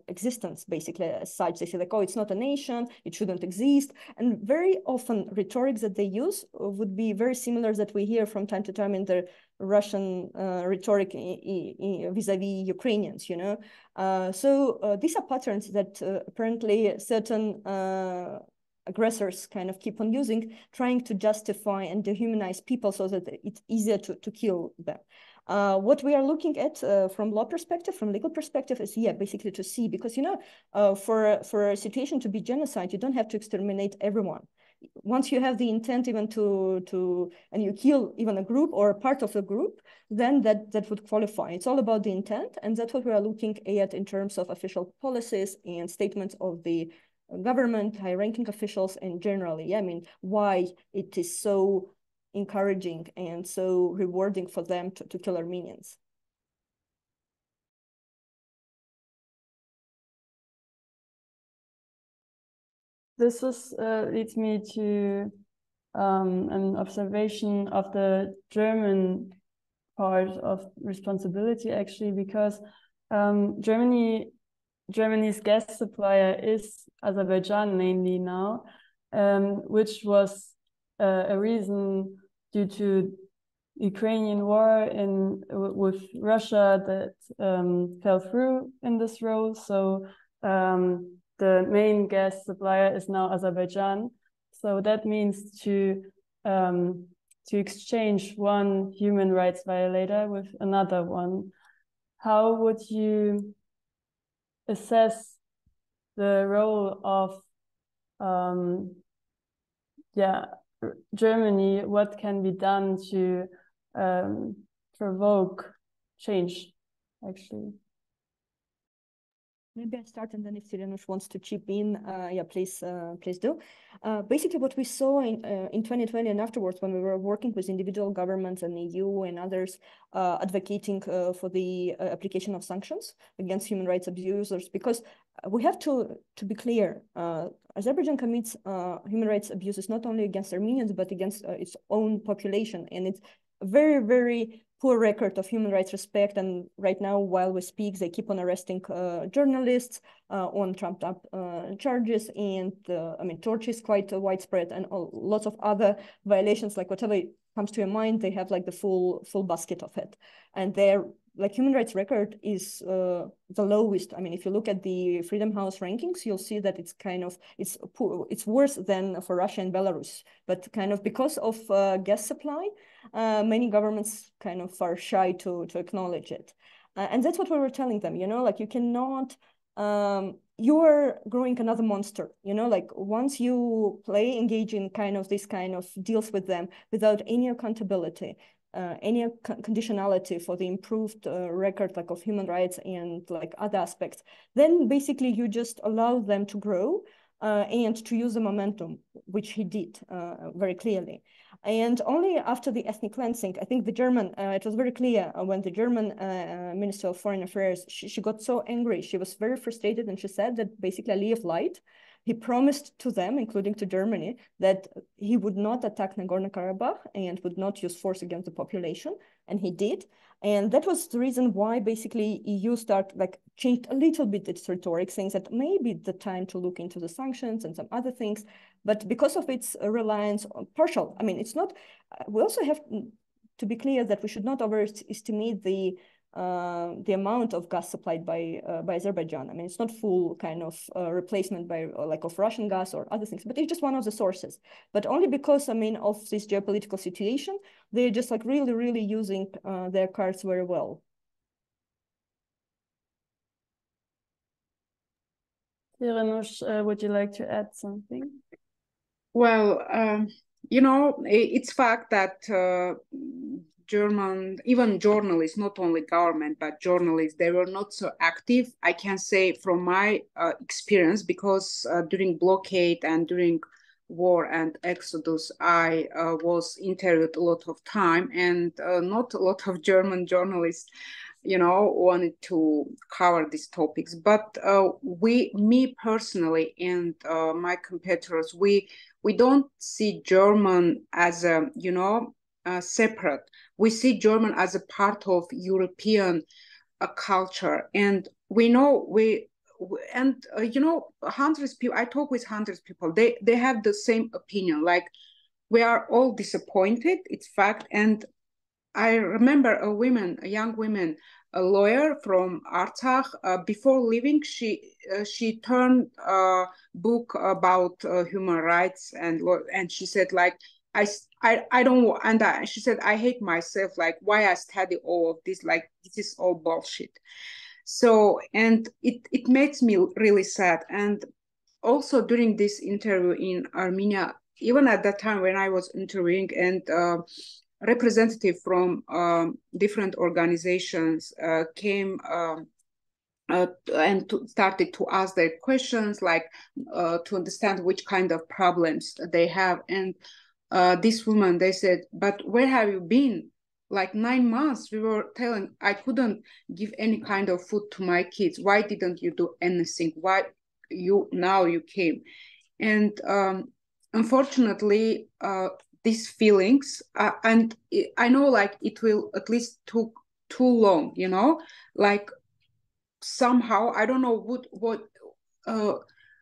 existence, basically, as such. They say, like, oh, it's not a nation, it shouldn't exist. And very often, rhetorics that they use would be very similar that we hear from time to time in the Russian rhetoric vis-a-vis Ukrainians, you know. So these are patterns that apparently certain aggressors kind of keep on using, trying to justify and dehumanize people so that it's easier to kill them. What we are looking at from law perspective, from legal perspective, is, yeah, basically to see, because, you know, for a situation to be genocide, you don't have to exterminate everyone. Once you have the intent even and you kill even a group or a part of a group, then that would qualify. It's all about the intent, and that's what we are looking at in terms of official policies and statements of the government, high-ranking officials, and generally, yeah, I mean, why it is so encouraging and so rewarding for them to kill Armenians. This leads me to an observation of the German part of responsibility, actually, because Germany's gas supplier is Azerbaijan mainly now, which was a reason due to Ukrainian war with Russia that fell through in this role. So the main gas supplier is now Azerbaijan. So that means to exchange one human rights violator with another one. How would you assess the role of Germany? What can be done to provoke change, actually? Maybe I start, and then if Cyrianush wants to chip in, yeah, please do. Basically, what we saw in 2020 and afterwards, when we were working with individual governments and EU and others advocating for the application of sanctions against human rights abusers, because we have to be clear, Azerbaijan commits human rights abuses not only against Armenians, but against its own population. And it's a very, very poor record of human rights respect. And right now, while we speak, they keep on arresting journalists on trumped up charges. And I mean, torture is quite widespread, and lots of other violations, like whatever comes to your mind, they have like the full basket of it. And their like human rights record is the lowest. I mean, if you look at the Freedom House rankings, you'll see that it's kind of, it's poor, it's worse than for Russia and Belarus, but kind of because of gas supply, many governments kind of are shy to acknowledge it. And that's what we were telling them, you know, like you cannot, you're growing another monster, you know, like once you engage in kind of this kind of deals with them without any accountability, any conditionality for the improved record like of human rights and like other aspects, then basically you just allow them to grow and to use the momentum, which he did very clearly. And only after the ethnic cleansing, I think the German, it was very clear when the German Minister of Foreign Affairs, she got so angry, she was very frustrated, and she said that basically Aliyev lied. He promised to them, including to Germany, that he would not attack Nagorno-Karabakh and would not use force against the population, and he did. And that was the reason why basically EU changed a little bit its rhetoric, saying that maybe the time to look into the sanctions and some other things, but because of its reliance on partial, I mean, it's not, we also have to be clear that we should not overestimate the amount of gas supplied by Azerbaijan. I mean, it's not full kind of replacement by of Russian gas or other things, but it's just one of the sources. But only because, I mean, of this geopolitical situation, they're just like really, really using their cards very well. Cyrianush, would you like to add something? Well, you know, it's fact that German, even journalists, not only government, but journalists, they were not so active. I can say from my experience, because during blockade and during war and exodus, I was interviewed a lot of time, and not a lot of German journalists, you know, wanted to cover these topics. But me personally and my competitors, we don't see German as a, you know, separate. We see German as a part of European culture, and we know you know, hundreds of people. I talk with hundreds of people. They have the same opinion. Like, we are all disappointed. It's fact. And I remember a young woman, a lawyer from Artsakh. Before leaving, she turned a book about human rights, and she said, like, I don't, and she said, I hate myself, like, why I study all of this, like, this is all bullshit. So, and it makes me really sad. And also during this interview in Armenia, even at that time when I was interviewing, and representative from different organizations came and started to ask their questions, like to understand which kind of problems they have. And this woman, they said, but where have you been? Like 9 months, we were telling, I couldn't give any kind of food to my kids. Why didn't you do anything? Why now you came? And unfortunately, these feelings, and I know, like, it will at least took too long, you know, like somehow, I don't know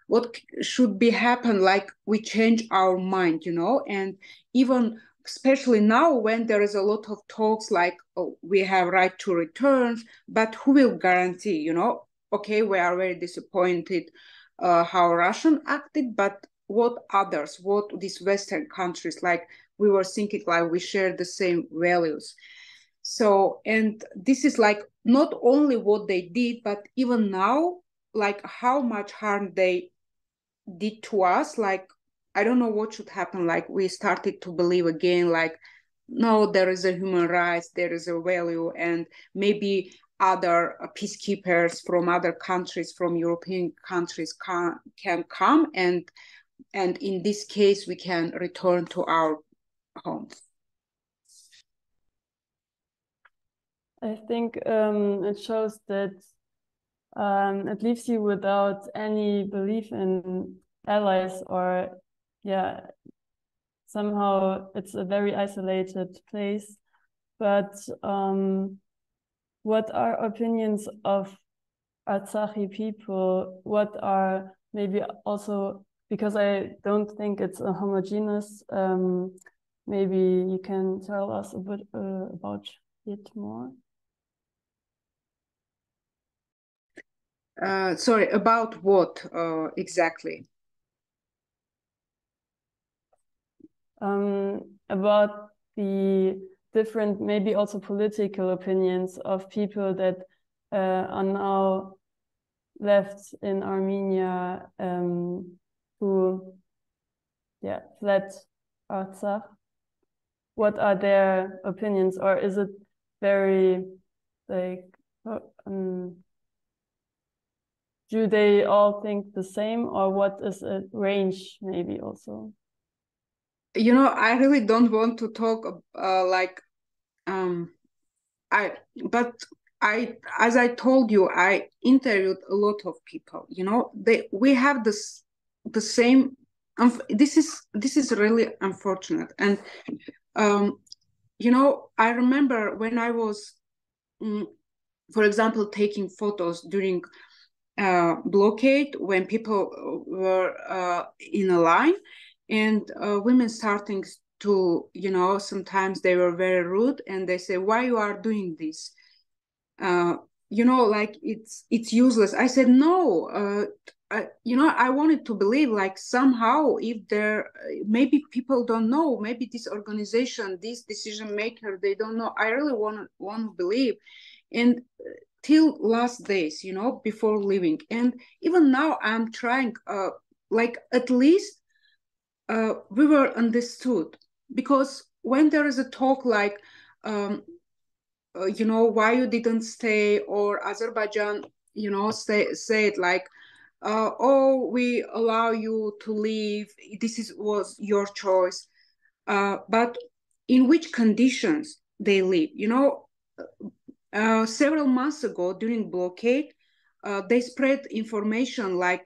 what should be happen, like we change our mind, you know. And even especially now when there is a lot of talks like, oh, we have right to return, but who will guarantee, you know? Okay, we are very disappointed how Russian acted, but what others, what these Western countries, like we were thinking like we share the same values. So, and this is like not only what they did, but even now, like how much harm they did to us. Like, I don't know what should happen. Like, we started to believe again, like, no, there is a human rights, there is a value, and maybe other peacekeepers from other countries, from European countries can come, and in this case we can return to our homes. I think it shows that it leaves you without any belief in allies, or yeah, somehow it's a very isolated place. But what are opinions of Artsakhi people? What are maybe also, because I don't think it's a homogeneous, maybe you can tell us a bit about it more. Sorry, about what exactly? About the different, maybe also political opinions of people that are now left in Armenia, who fled Artsakh. What are their opinions, or is it very like do they all think the same, or what is a range maybe also? You know, I really don't want to talk as I told you, I interviewed a lot of people. You know, we have the same. This is really unfortunate, and you know, I remember when I was, for example, taking photos during blockade, when people were in a line, and women starting to, you know, sometimes they were very rude, and they say, why you are doing this? You know, like it's useless. I said, no, you know, I wanted to believe, like, somehow, if there, maybe people don't know, maybe this organization, this decision maker, they don't know. I really want to believe. And till last days, you know, before leaving, and even now I'm trying, like, at least we were understood, because when there is a talk like, you know, why you didn't stay, or Azerbaijan, you know, say it like, oh, we allow you to leave, was your choice, but in which conditions they leave, you know. Several months ago during blockade, they spread information like,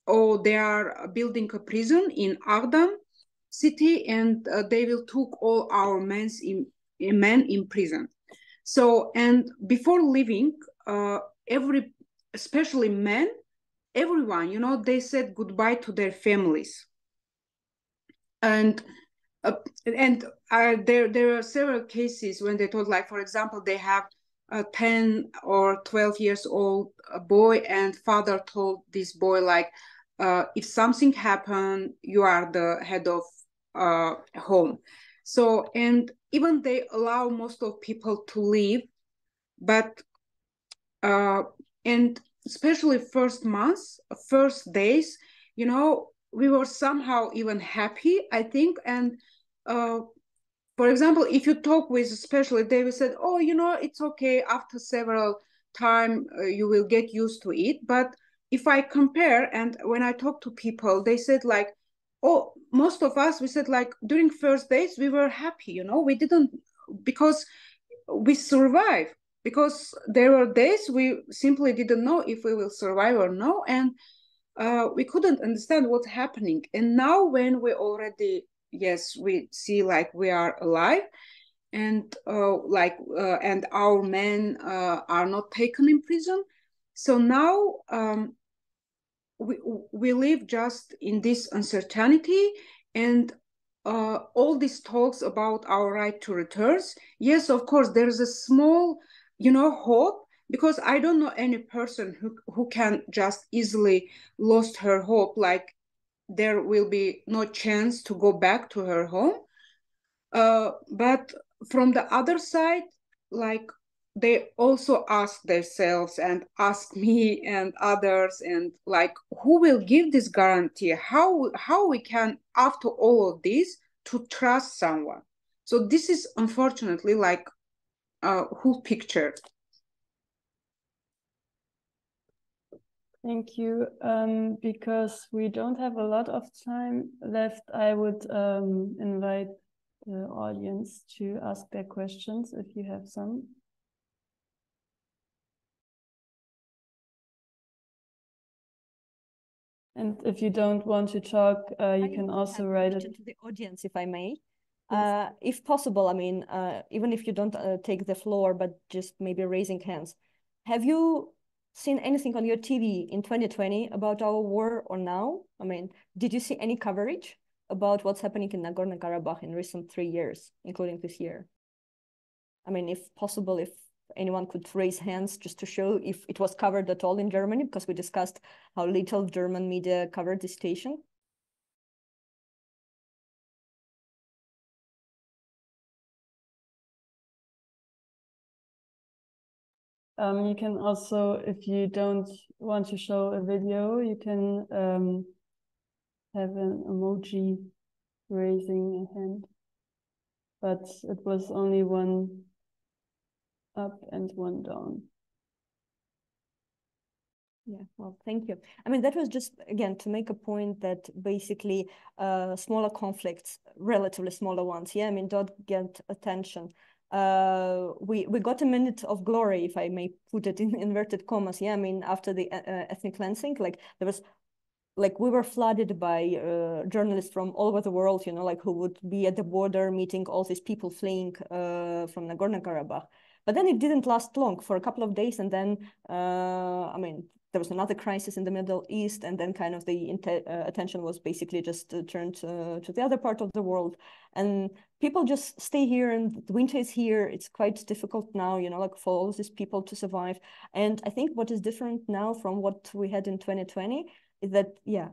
oh, they are building a prison in Agdam city, and they will took all our men in prison. So, and before leaving, especially men, everyone, you know, they said goodbye to their families. And there are several cases when they told, like, for example, they have a 10 or 12 years old boy, and father told this boy, like, if something happened, you are the head of home. So, and even they allow most of people to leave, but and especially first months, first days, you know, we were somehow even happy, I think. And for example, if you talk with, especially, they will say, oh, you know, it's okay, after several time you will get used to it. But if I compare, and when I talk to people, they said, like, oh, most of us, we said, like, during first days we were happy, you know, we didn't, because we survived, because there were days we simply didn't know if we will survive or no, and we couldn't understand what's happening. And now when we already, yes, we see, like, we are alive, and and our men are not taken in prison. So now we live just in this uncertainty, and all these talks about our right to return. Yes, of course, there's a small, you know, hope, because I don't know any person who can just easily lost her hope, like there will be no chance to go back to her home. But from the other side, like, they also ask themselves and ask me and others, and like, who will give this guarantee? How we can, after all of this, to trust someone? So this is unfortunately, like, whole picture. Thank you. Because we don't have a lot of time left, I would invite the audience to ask their questions if you have some. And if you don't want to talk, you can also write it to the audience, if I may. Yes. If possible, I mean, even if you don't take the floor, but just maybe raising hands. Have you seen anything on your TV in 2020 about our war or now? I mean, did you see any coverage about what's happening in Nagorno-Karabakh in recent 3 years, including this year? I mean, if possible, if anyone could raise hands just to show if it was covered at all in Germany, because we discussed how little German media covered the situation. You can also, if you don't want to show a video, you can have an emoji raising a hand. But it was only one up and one down. Yeah, well, thank you. I mean, that was just, again, to make a point that basically smaller conflicts, relatively smaller ones, yeah, I mean, don't get attention. We got a minute of glory, if I may put it in inverted commas, yeah, I mean, after the ethnic cleansing, like there was, like we were flooded by journalists from all over the world, you know, like who would be at the border meeting all these people fleeing from Nagorno-Karabakh. But then it didn't last long, for a couple of days, and then, I mean, there was another crisis in the Middle East, and then kind of the attention was basically just turned to the other part of the world. And people just stay here, and the winter is here. It's quite difficult now, you know, like for all these people to survive. And I think what is different now from what we had in 2020 is that, yeah,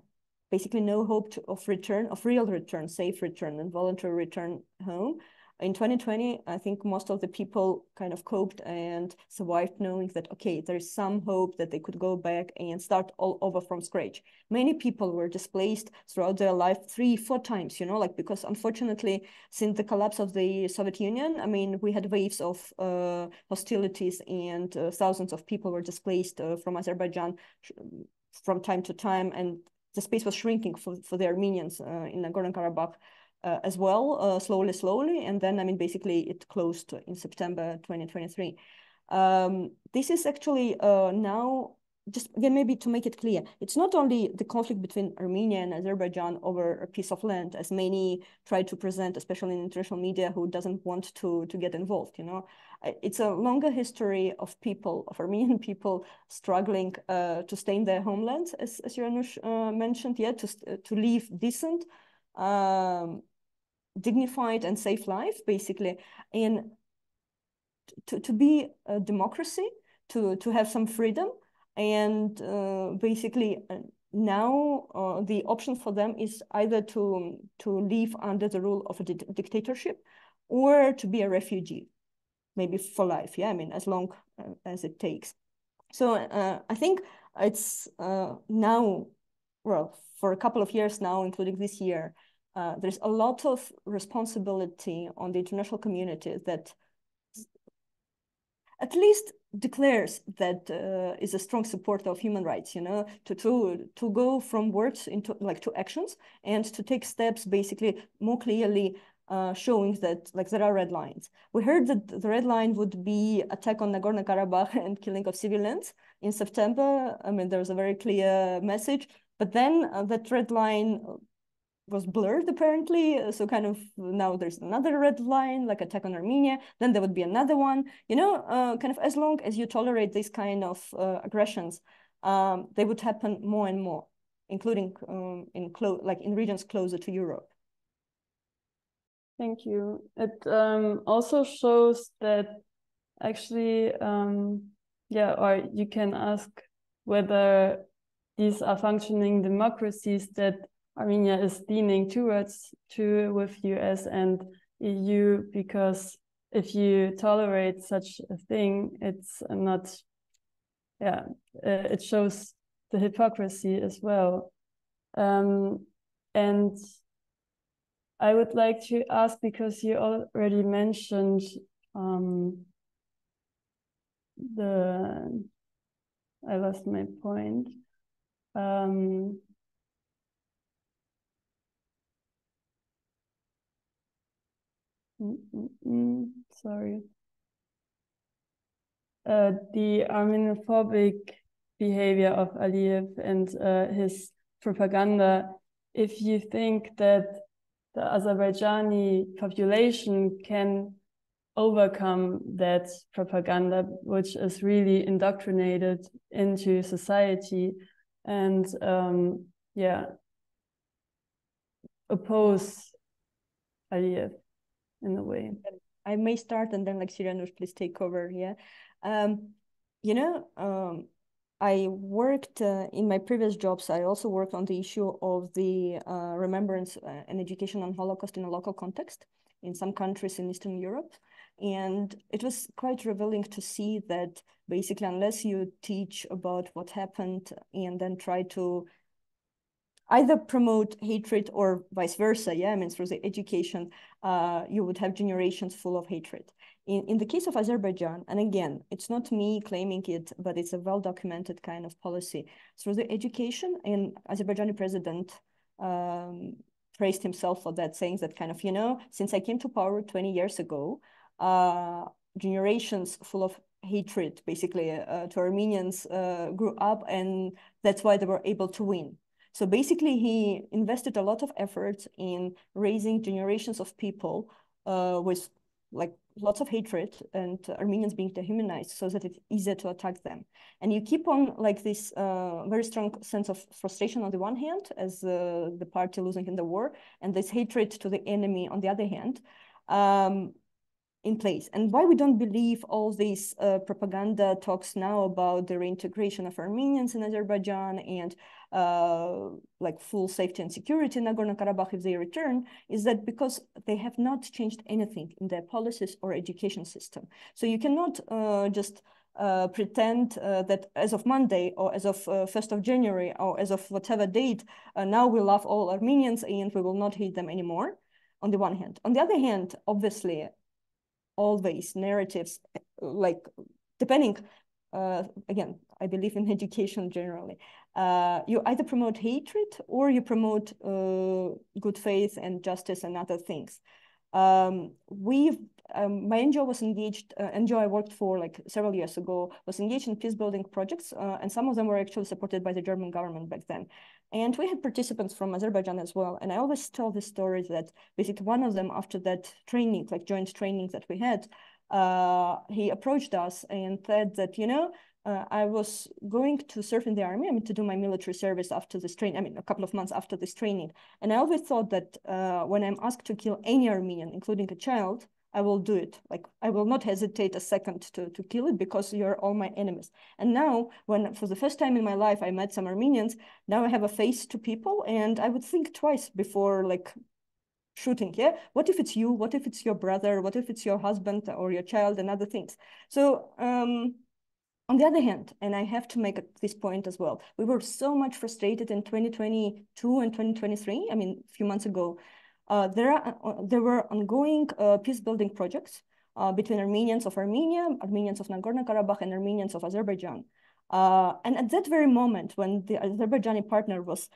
basically no hope of return, of real return, safe return and voluntary return home. In 2020, I think most of the people kind of coped and survived knowing that, okay, there is some hope that they could go back and start all over from scratch. Many people were displaced throughout their life 3-4 times, you know, like, because unfortunately, since the collapse of the Soviet Union, I mean, we had waves of hostilities, and thousands of people were displaced from Azerbaijan from time to time, and the space was shrinking for the Armenians in Nagorno-Karabakh. As well, slowly, and then, I mean, basically it closed in September 2023. This is actually now, just again, maybe to make it clear, it's not only the conflict between Armenia and Azerbaijan over a piece of land, as many try to present, especially in international media, who doesn't want to get involved, you know. It's a longer history of people, of Armenian people struggling to stay in their homelands, as Janusz mentioned, yeah, to live decent, dignified and safe life, basically, and to be a democracy, to have some freedom, and basically now the option for them is either to live under the rule of a dictatorship, or to be a refugee, maybe for life, yeah, I mean, as long as it takes. So I think it's now, well, for a couple of years now, including this year, there's a lot of responsibility on the international community that at least declares that is a strong supporter of human rights, you know, to go from words into like to actions, and to take steps basically more clearly showing that, like, there are red lines. We heard that the red line would be attack on Nagorno-Karabakh and killing of civilians in September. I mean, there was a very clear message, but then that red line was blurred apparently, so kind of now there's another red line, like attack on Armenia, then there would be another one, you know, kind of as long as you tolerate these kind of aggressions, they would happen more and more, including in regions closer to Europe. Thank you. It also shows that actually, yeah, or you can ask whether these are functioning democracies that Armenia is leaning towards with US and EU, because if you tolerate such a thing, it's not, yeah, it shows the hypocrisy as well. And I would like to ask, because you already mentioned I lost my point. Sorry. The Armenian-phobic behavior of Aliyev and his propaganda. If you think that the Azerbaijani population can overcome that propaganda, which is really indoctrinated into society, and oppose Aliyev in a way. I may start and then like Cyrianusz, please take over. Yeah. I worked in my previous jobs. I also worked on the issue of the remembrance and education on Holocaust in a local context in some countries in Eastern Europe. And it was quite revealing to see that basically, unless you teach about what happened and then try to either promote hatred or vice versa, yeah, I mean, through the education, you would have generations full of hatred. In the case of Azerbaijan, and again, it's not me claiming it, but it's a well-documented kind of policy. Through the education, and Azerbaijani president praised himself for that, saying that kind of, since I came to power 20 years ago, generations full of hatred, basically, to Armenians grew up, and that's why they were able to win. So basically, he invested a lot of efforts in raising generations of people with like lots of hatred and Armenians being dehumanized so that it's easier to attack them. And you keep on like this very strong sense of frustration on the one hand as the party losing in the war, and this hatred to the enemy on the other hand, in place. And why we don't believe all these propaganda talks now about the reintegration of Armenians in Azerbaijan and like full safety and security in Nagorno-Karabakh if they return, is that because they have not changed anything in their policies or education system. So you cannot just pretend that as of Monday or as of 1st of January or as of whatever date, now we love all Armenians and we will not hate them anymore, on the one hand. On the other hand, obviously, always narratives, like depending, again, I believe in education generally, you either promote hatred or you promote good faith and justice and other things. My NGO was engaged, NGO I worked for like several years ago, was engaged in peace building projects, and some of them were actually supported by the German government back then. And we had participants from Azerbaijan as well. And I always tell the story that basically one of them, after that training, like joint training that we had, he approached us and said that, I was going to serve in the army, I mean, to do my military service after this training, I mean, a couple of months after this training. And I always thought that when I'm asked to kill any Armenian, including a child, I will do it. Like, I will not hesitate a second to kill it because you're all my enemies. And now, when for the first time in my life, I met some Armenians, now I have a face to people and I would think twice before like shooting, yeah? What if it's you? What if it's your brother? What if it's your husband or your child and other things? So, on the other hand, and I have to make this point as well, we were so much frustrated in 2022 and 2023, I mean, a few months ago, there were ongoing peace-building projects between Armenians of Armenia, Armenians of Nagorno-Karabakh, and Armenians of Azerbaijan. And at that very moment, when the Azerbaijani partner was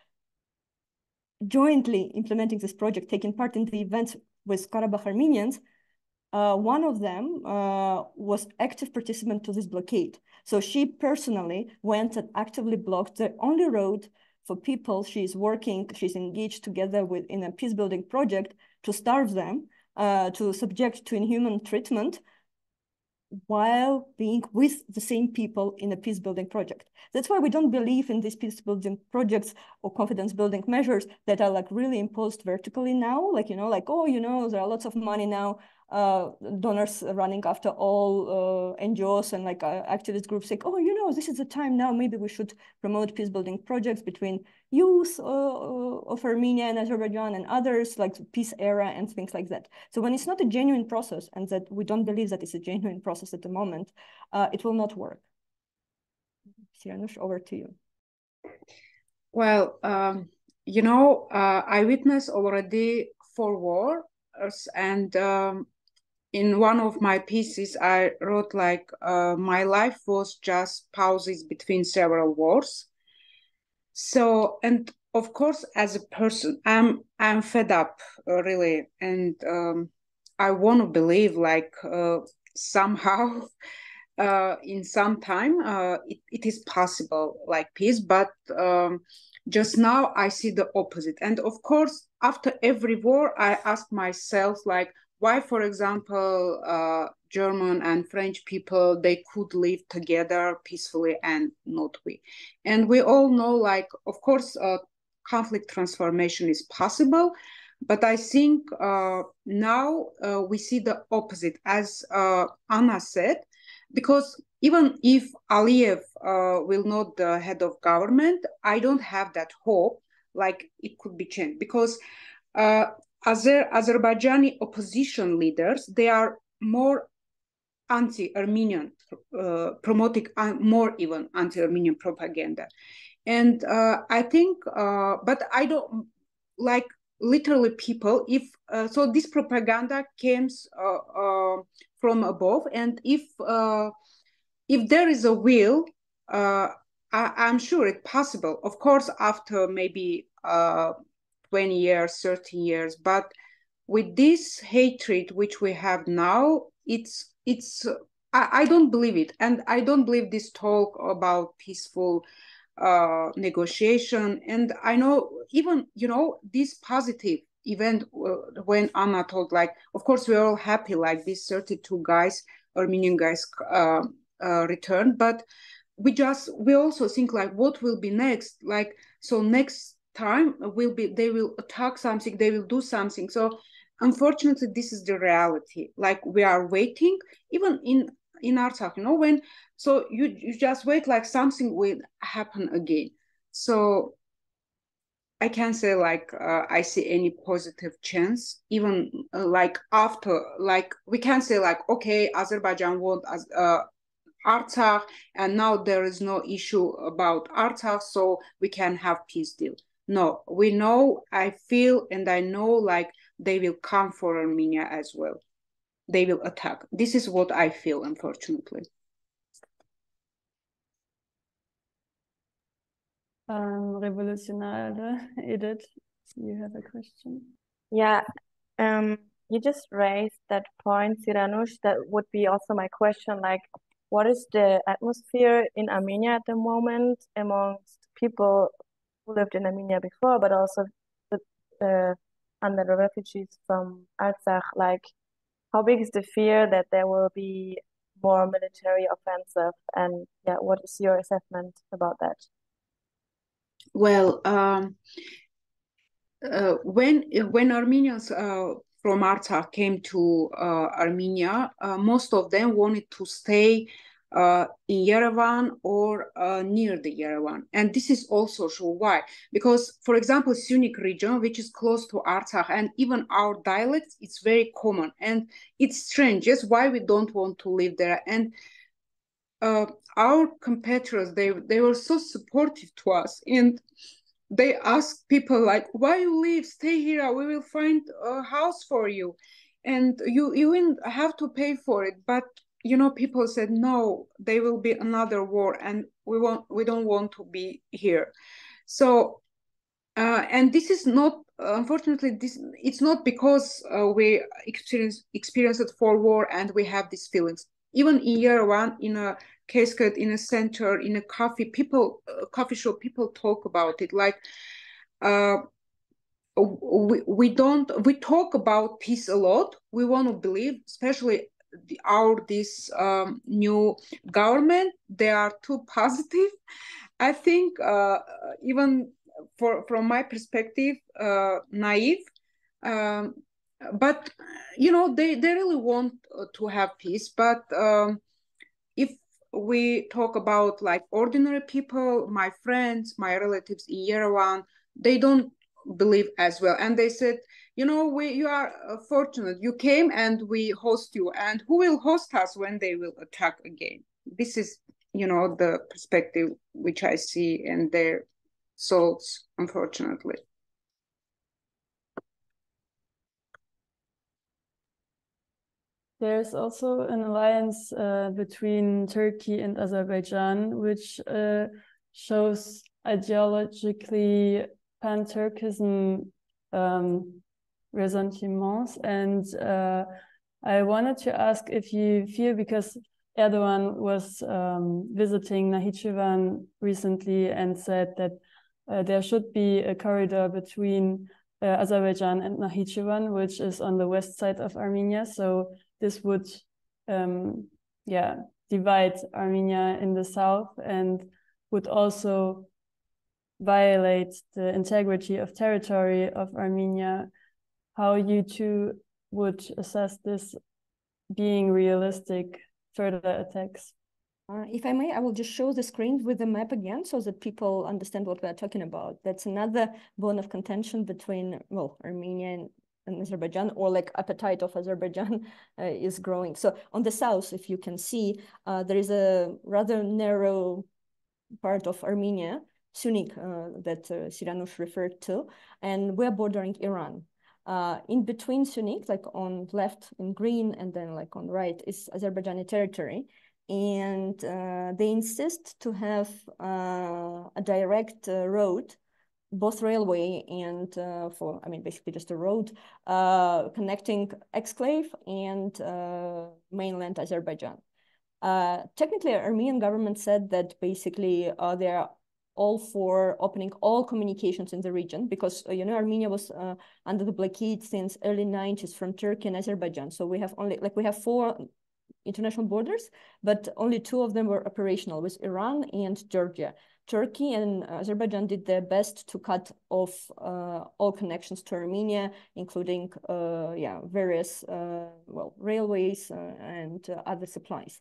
jointly implementing this project, taking part in the events with Karabakh Armenians, one of them was active participant to this blockade. So she personally went and actively blocked the only road for people she's engaged together with in a peace building project to starve them, to subject to inhuman treatment while being with the same people in a peace building project. That's why we don't believe in these peace building projects or confidence building measures that are like really imposed vertically now, like, like, oh, there are lots of money now, donors running after all NGOs and like activist groups say, oh, this is the time now, maybe we should promote peace building projects between youth of Armenia and Azerbaijan and others, like peace era and things like that. So when it's not a genuine process and that we don't believe that it's a genuine process at the moment, it will not work. Cyrianusz, over to you. Well, I witnessed already 4 wars, and in one of my pieces, I wrote like, my life was just pauses between several wars. So, and of course, as a person, I'm fed up, really, and I want to believe like somehow in some time it is possible like peace, but just now I see the opposite. And of course, after every war, I ask myself like, why, for example, German and French people, they could live together peacefully and not we. And we all know, like, of course, conflict transformation is possible, but I think now we see the opposite, as Anna said, because even if Aliyev will not the head of government, I don't have that hope like it could be changed, because Azerbaijani opposition leaders, they are more anti-Armenian, promoting more even anti-Armenian propaganda. And I think, but I don't like literally people, if, so this propaganda comes from above, and if there is a will, I'm sure it's possible. Of course, after maybe 20 years, 30 years, but with this hatred which we have now, I don't believe it. And I don't believe this talk about peaceful negotiation. And I know even, this positive event when Anna told, like, of course, we're all happy, like these 32 guys, Armenian guys returned, but we also think like, what will be next? Like, so next time they will attack something, they will do something. So unfortunately, this is the reality. Like, we are waiting, even in Artsakh, when, so you just wait, like something will happen again. So I can't say like I see any positive chance, even like after, like we can't say like, okay, Azerbaijan won Artsakh, and now there is no issue about Artsakh, so we can have peace deal. No, we know, I feel, and I know like they will come for Armenia as well. They will attack. This is what I feel, unfortunately. Revolutionale, Edith, you have a question? Yeah, you just raised that point, Siranush. That would be also my question. Like, what is the atmosphere in Armenia at the moment amongst people who lived in Armenia before, but also under the refugees from Artsakh? Like, how big is the fear that there will be more military offensive? And yeah, what is your assessment about that? Well, when Armenians from Artsakh came to Armenia, most of them wanted to stay in Yerevan or near the Yerevan. And this is also sure why. Because, for example, Syunik region, which is close to Artsakh, and even our dialects, it's very common. And it's strange, just why we don't want to live there. And our competitors, they were so supportive to us. And they ask people like, why you leave, stay here, we will find a house for you, and you even have to pay for it. But people said, no, there will be another war, and we don't want to be here. So and this is not, unfortunately, it's not because we experienced for war and we have these feelings. Even in Yerevan, in a cascade, in a center, in a coffee shop, people talk about it. Like, we talk about peace a lot. We want to believe, especially this new government, they are too positive. I think even from my perspective, naive. But they really want to have peace. But if we talk about like ordinary people, my friends, my relatives in Yerevan, they don't believe as well. And they said, you are fortunate. You came and we host you. And who will host us when they will attack again? This is, the perspective which I see in their souls, unfortunately. There's also an alliance between Turkey and Azerbaijan, which shows ideologically pan-Turkism ressentiments, and I wanted to ask if you feel, because Erdogan was visiting Nahичevan recently and said that there should be a corridor between Azerbaijan and Nahичevan, which is on the west side of Armenia. So this would, divide Armenia in the south and would also violate the integrity of territory of Armenia. How you two would assess this being realistic further attacks? If I may, I will just show the screen with the map again so that people understand what we're talking about. That's another bone of contention between, well, Armenia and Azerbaijan, or like appetite of Azerbaijan is growing. So on the south, if you can see, there is a rather narrow part of Armenia, Syunik, that Siranush referred to, and we're bordering Iran. In between Syunik, like on left in green and then like on right, is Azerbaijani territory. And they insist to have a direct road, both railway and basically just a road connecting exclave and mainland Azerbaijan. Technically, Armenian government said that basically they are all for opening all communications in the region, because Armenia was under the blockade since early 90s from Turkey and Azerbaijan. So we have 4 international borders, but only 2 of them were operational, with Iran and Georgia. Turkey and Azerbaijan did their best to cut off all connections to Armenia, including various railways and other supplies.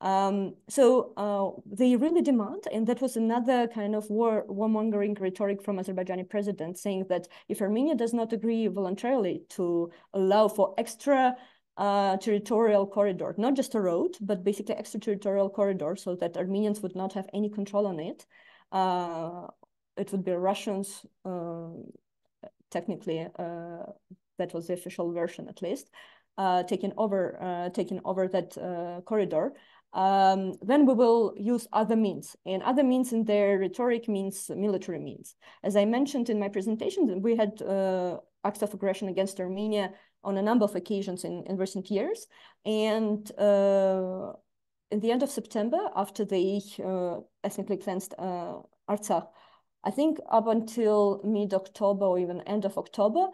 So they really demand, and that was another kind of warmongering rhetoric from Azerbaijani president, saying that if Armenia does not agree voluntarily to allow for extra territorial corridor, not just a road, but basically extraterritorial corridor, so that Armenians would not have any control on it. It would be Russians, technically, that was the official version at least, taking over that corridor. Then we will use other means, and other means in their rhetoric means military means. As I mentioned in my presentation, we had acts of aggression against Armenia on a number of occasions in recent years. And in the end of September, after they ethnically cleansed Artsakh, I think up until mid-October or even end of October,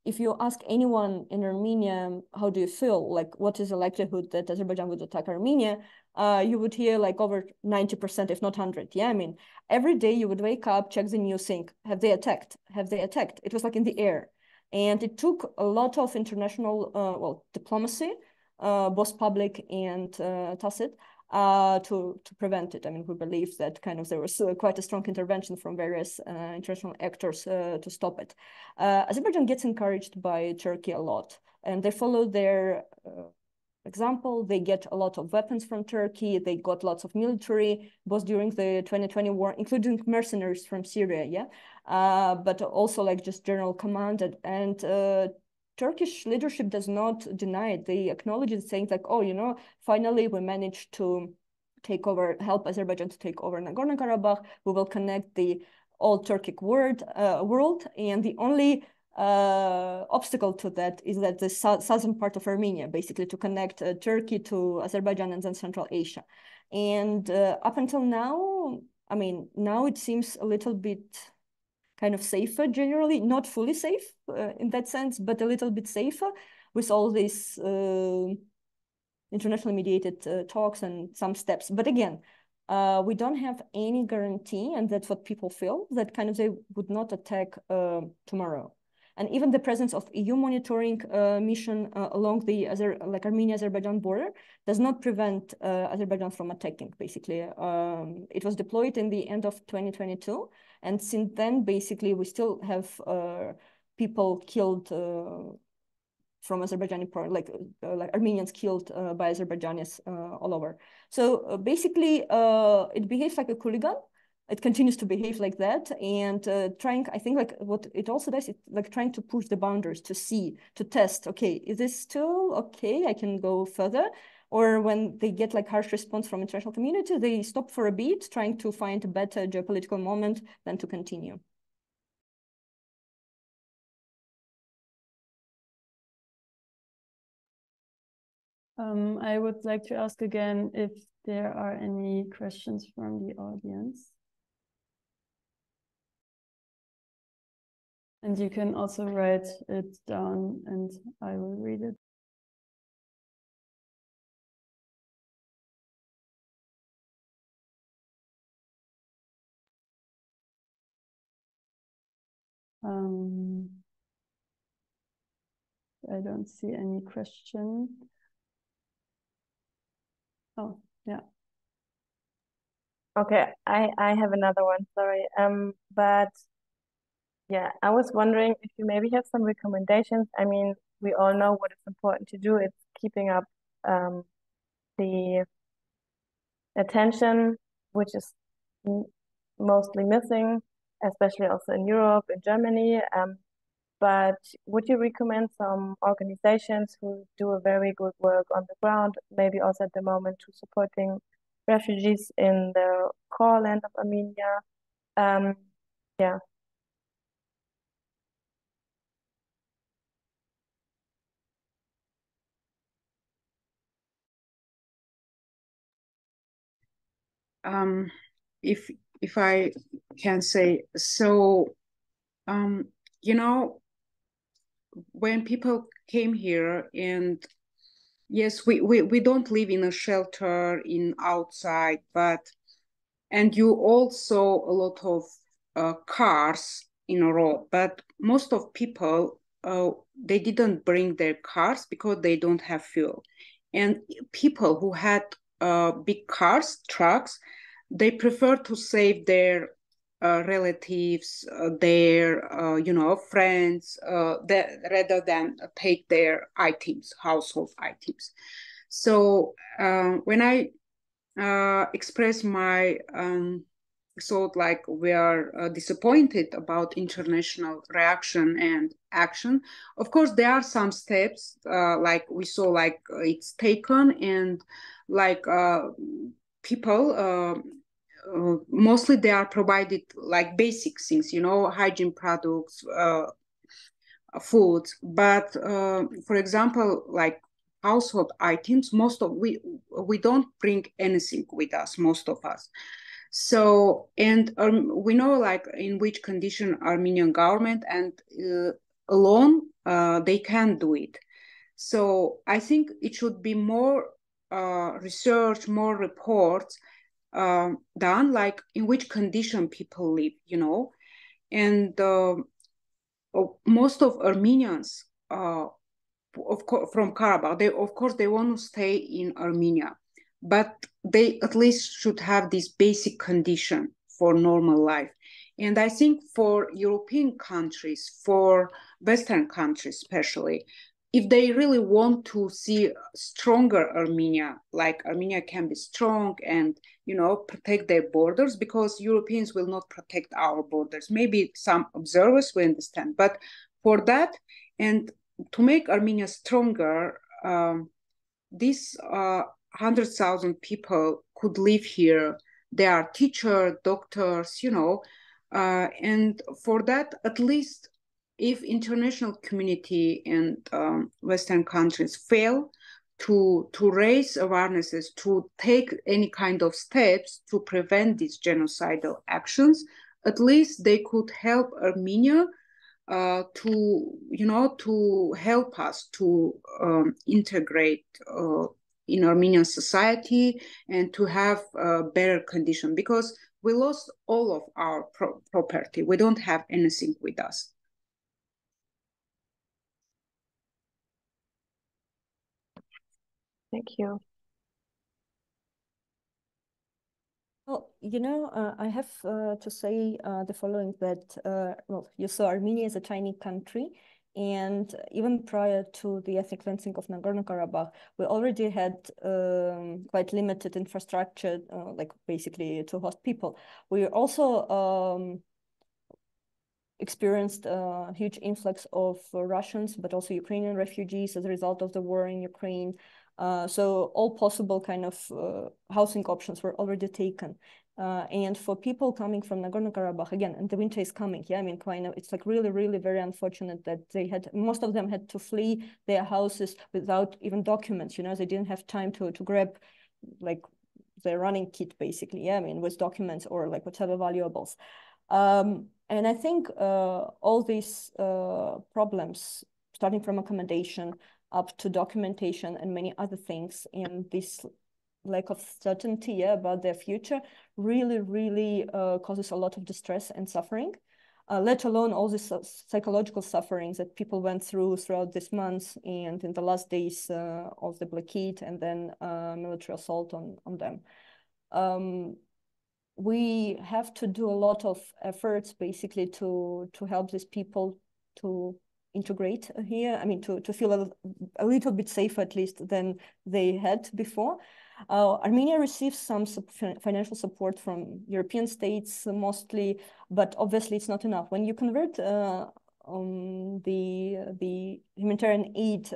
if you ask anyone in Armenia, how do you feel? Like, what is the likelihood that Azerbaijan would attack Armenia? You would hear like over 90%, if not 100. Yeah, I mean, every day you would wake up, check the news, think, have they attacked? Have they attacked? It was like in the air. And it took a lot of international diplomacy, both public and tacit, to prevent it. I mean, we believe that kind of there was quite a strong intervention from various international actors to stop it. Azerbaijan gets encouraged by Turkey a lot, and they follow their example. They get a lot of weapons from Turkey. They got lots of military, both during the 2020 war, including mercenaries from Syria, yeah, but also like just general command. And Turkish leadership does not deny it. They acknowledge it, saying like, oh, finally we managed to help Azerbaijan to take over Nagorno-Karabakh. We will connect the all Turkic world, and the only obstacle to that is that the southern part of Armenia, basically to connect Turkey to Azerbaijan and then Central Asia. And up until now, I mean, now it seems a little bit kind of safer generally, not fully safe in that sense, but a little bit safer with all these internationally mediated talks and some steps. But again, we don't have any guarantee, and that's what people feel, that kind of they would not attack tomorrow. And even the presence of EU monitoring mission along the Armenia-Azerbaijan border does not prevent Azerbaijan from attacking, basically. It was deployed in the end of 2022. And since then, basically, we still have people killed from Azerbaijani, like Armenians killed by Azerbaijanis all over. So basically, it behaves like a hooligan. It continues to behave like that, and I think like what it also does, it's like trying to push the boundaries to test, okay, is this still okay? I can go further, or when they get like harsh response from international community, they stop for a bit, trying to find a better geopolitical moment than to continue. I would like to ask again if there are any questions from the audience. And you can also write it down and I will read it. I don't see any question. Oh, yeah. Okay, I have another one, sorry. But yeah, I was wondering if you maybe have some recommendations. I mean, we all know what is important to do. It's keeping up the attention, which is mostly missing, especially also in Europe, in Germany. But would you recommend some organizations who do a very good work on the ground, maybe also at the moment to supporting refugees in the core land of Armenia? Yeah. If I can say so, you know, when people came here, and yes, we don't live in a shelter in outside, and you also a lot of cars in a row, but most of people they didn't bring their cars because they don't have fuel, and people who had big cars, trucks, they prefer to save their relatives, their friends, rather than take their items, household items. So when I express my thought, like we are disappointed about international reaction and action. Of course, there are some steps like we saw, like it's taken, and like people. Mostly they are provided like basic things, hygiene products, food. But for example, like household items, we don't bring anything with us, most of us. So, and we know like in which condition Armenian government, and alone they can do it. So I think it should be more research, more reports done, like in which condition people live, and most of Armenians from Karabakh, they want to stay in Armenia, but they at least should have this basic condition for normal life. And I think for European countries, for Western countries especially, if they really want to see stronger Armenia, like Armenia can be strong and protect their borders, because Europeans will not protect our borders. Maybe some observers will understand, but for that, and to make Armenia stronger, these 100,000 people could live here. They are teachers, doctors, and for that, at least if international community and Western countries fail to raise awarenesses, to take any kind of steps to prevent these genocidal actions, at least they could help Armenia to help us to integrate in Armenian society and to have a better condition, because we lost all of our property. We don't have anything with us. Thank you. Well, I have to say the following, that, well, you saw Armenia is a tiny country, and even prior to the ethnic cleansing of Nagorno-Karabakh, we already had quite limited infrastructure, like basically to host people. We also experienced a huge influx of Russians, but also Ukrainian refugees as a result of the war in Ukraine. So all possible kind of housing options were already taken. And for people coming from Nagorno-Karabakh, again, and the winter is coming, yeah, I mean, kind of, it's like really, really very unfortunate that most of them had to flee their houses without even documents, you know, they didn't have time to grab like the running kit, basically, yeah, I mean, with documents or like whatever valuables. And I think all these problems, starting from accommodation up to documentation and many other things, and this lack of certainty, yeah, about their future really, really causes a lot of distress and suffering, let alone all these psychological sufferings that people went throughout this month and in the last days of the blockade and then military assault on them. We have to do a lot of efforts basically to help these people to integrate here. I mean, to feel a little bit safer at least than they had before. Armenia receives some financial support from European states mostly, but obviously it's not enough. When you convert the humanitarian aid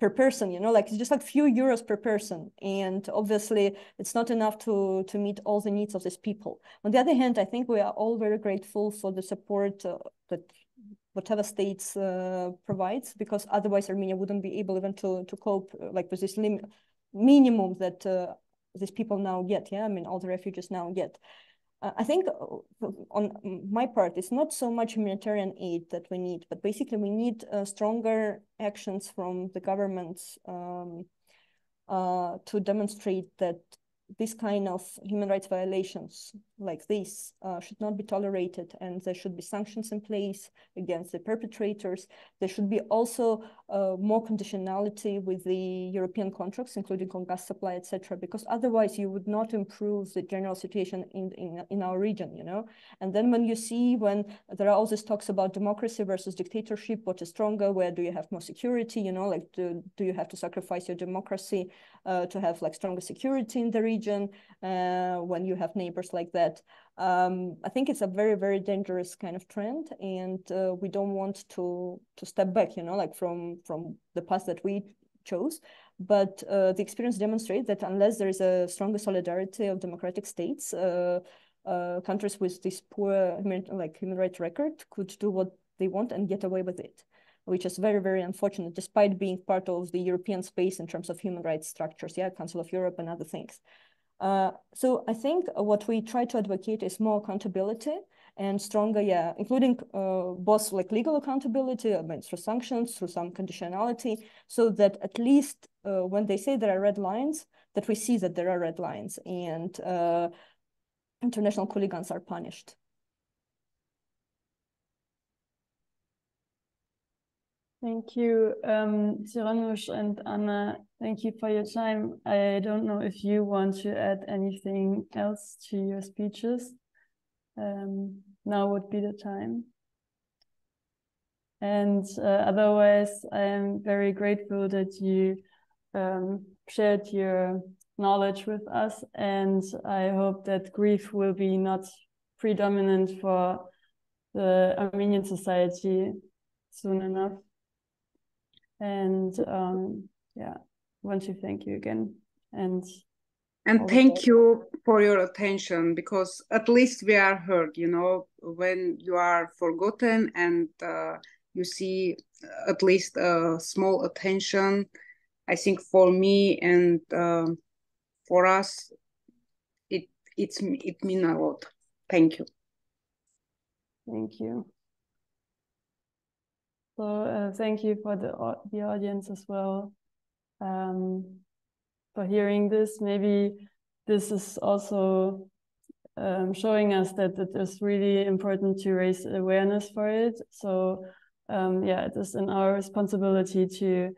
per person, you know, like it's just like few euros per person, and obviously it's not enough to meet all the needs of these people. On the other hand, I think we are all very grateful for the support that whatever states provides, because otherwise Armenia wouldn't be able even to cope like with this minimum that these people now get, yeah, I mean, all the refugees now get. I think on my part, it's not so much humanitarian aid that we need, but basically we need stronger actions from the governments to demonstrate that this kind of human rights violations like this should not be tolerated, and there should be sanctions in place against the perpetrators. There should be also more conditionality with the European contracts, including on gas supply, etc., because otherwise you would not improve the general situation in our region, you know. And then when you see, when there are all these talks about democracy versus dictatorship, what is stronger, where do you have more security, you know, like do you have to sacrifice your democracy to have like stronger security in the region when you have neighbors like that? I think it's a very, very dangerous kind of trend, and we don't want to step back, you know, like from the path that we chose. But the experience demonstrates that unless there is a stronger solidarity of democratic states, countries with this poor human rights record could do what they want and get away with it, which is very, very unfortunate, despite being part of the European space in terms of human rights structures, yeah, Council of Europe and other things. So I think what we try to advocate is more accountability and stronger, yeah, including both like legal accountability, I mean, through sanctions, through some conditionality, so that at least when they say there are red lines, that we see that there are red lines, and international hooligans are punished. Thank you, Cyranosh and Anna. Thank you for your time. I don't know if you want to add anything else to your speeches. Now would be the time. And otherwise, I am very grateful that you shared your knowledge with us, and I hope that grief will be not predominant for the Armenian society soon enough. And yeah, want to thank you again. And thank you for your attention, because at least we are heard, you know, when you are forgotten and you see at least a small attention. I think for me and for us, it means a lot. Thank you. Thank you. So thank you for the audience as well for hearing this. Maybe this is also showing us that it is really important to raise awareness for it. So yeah, it is in our responsibility to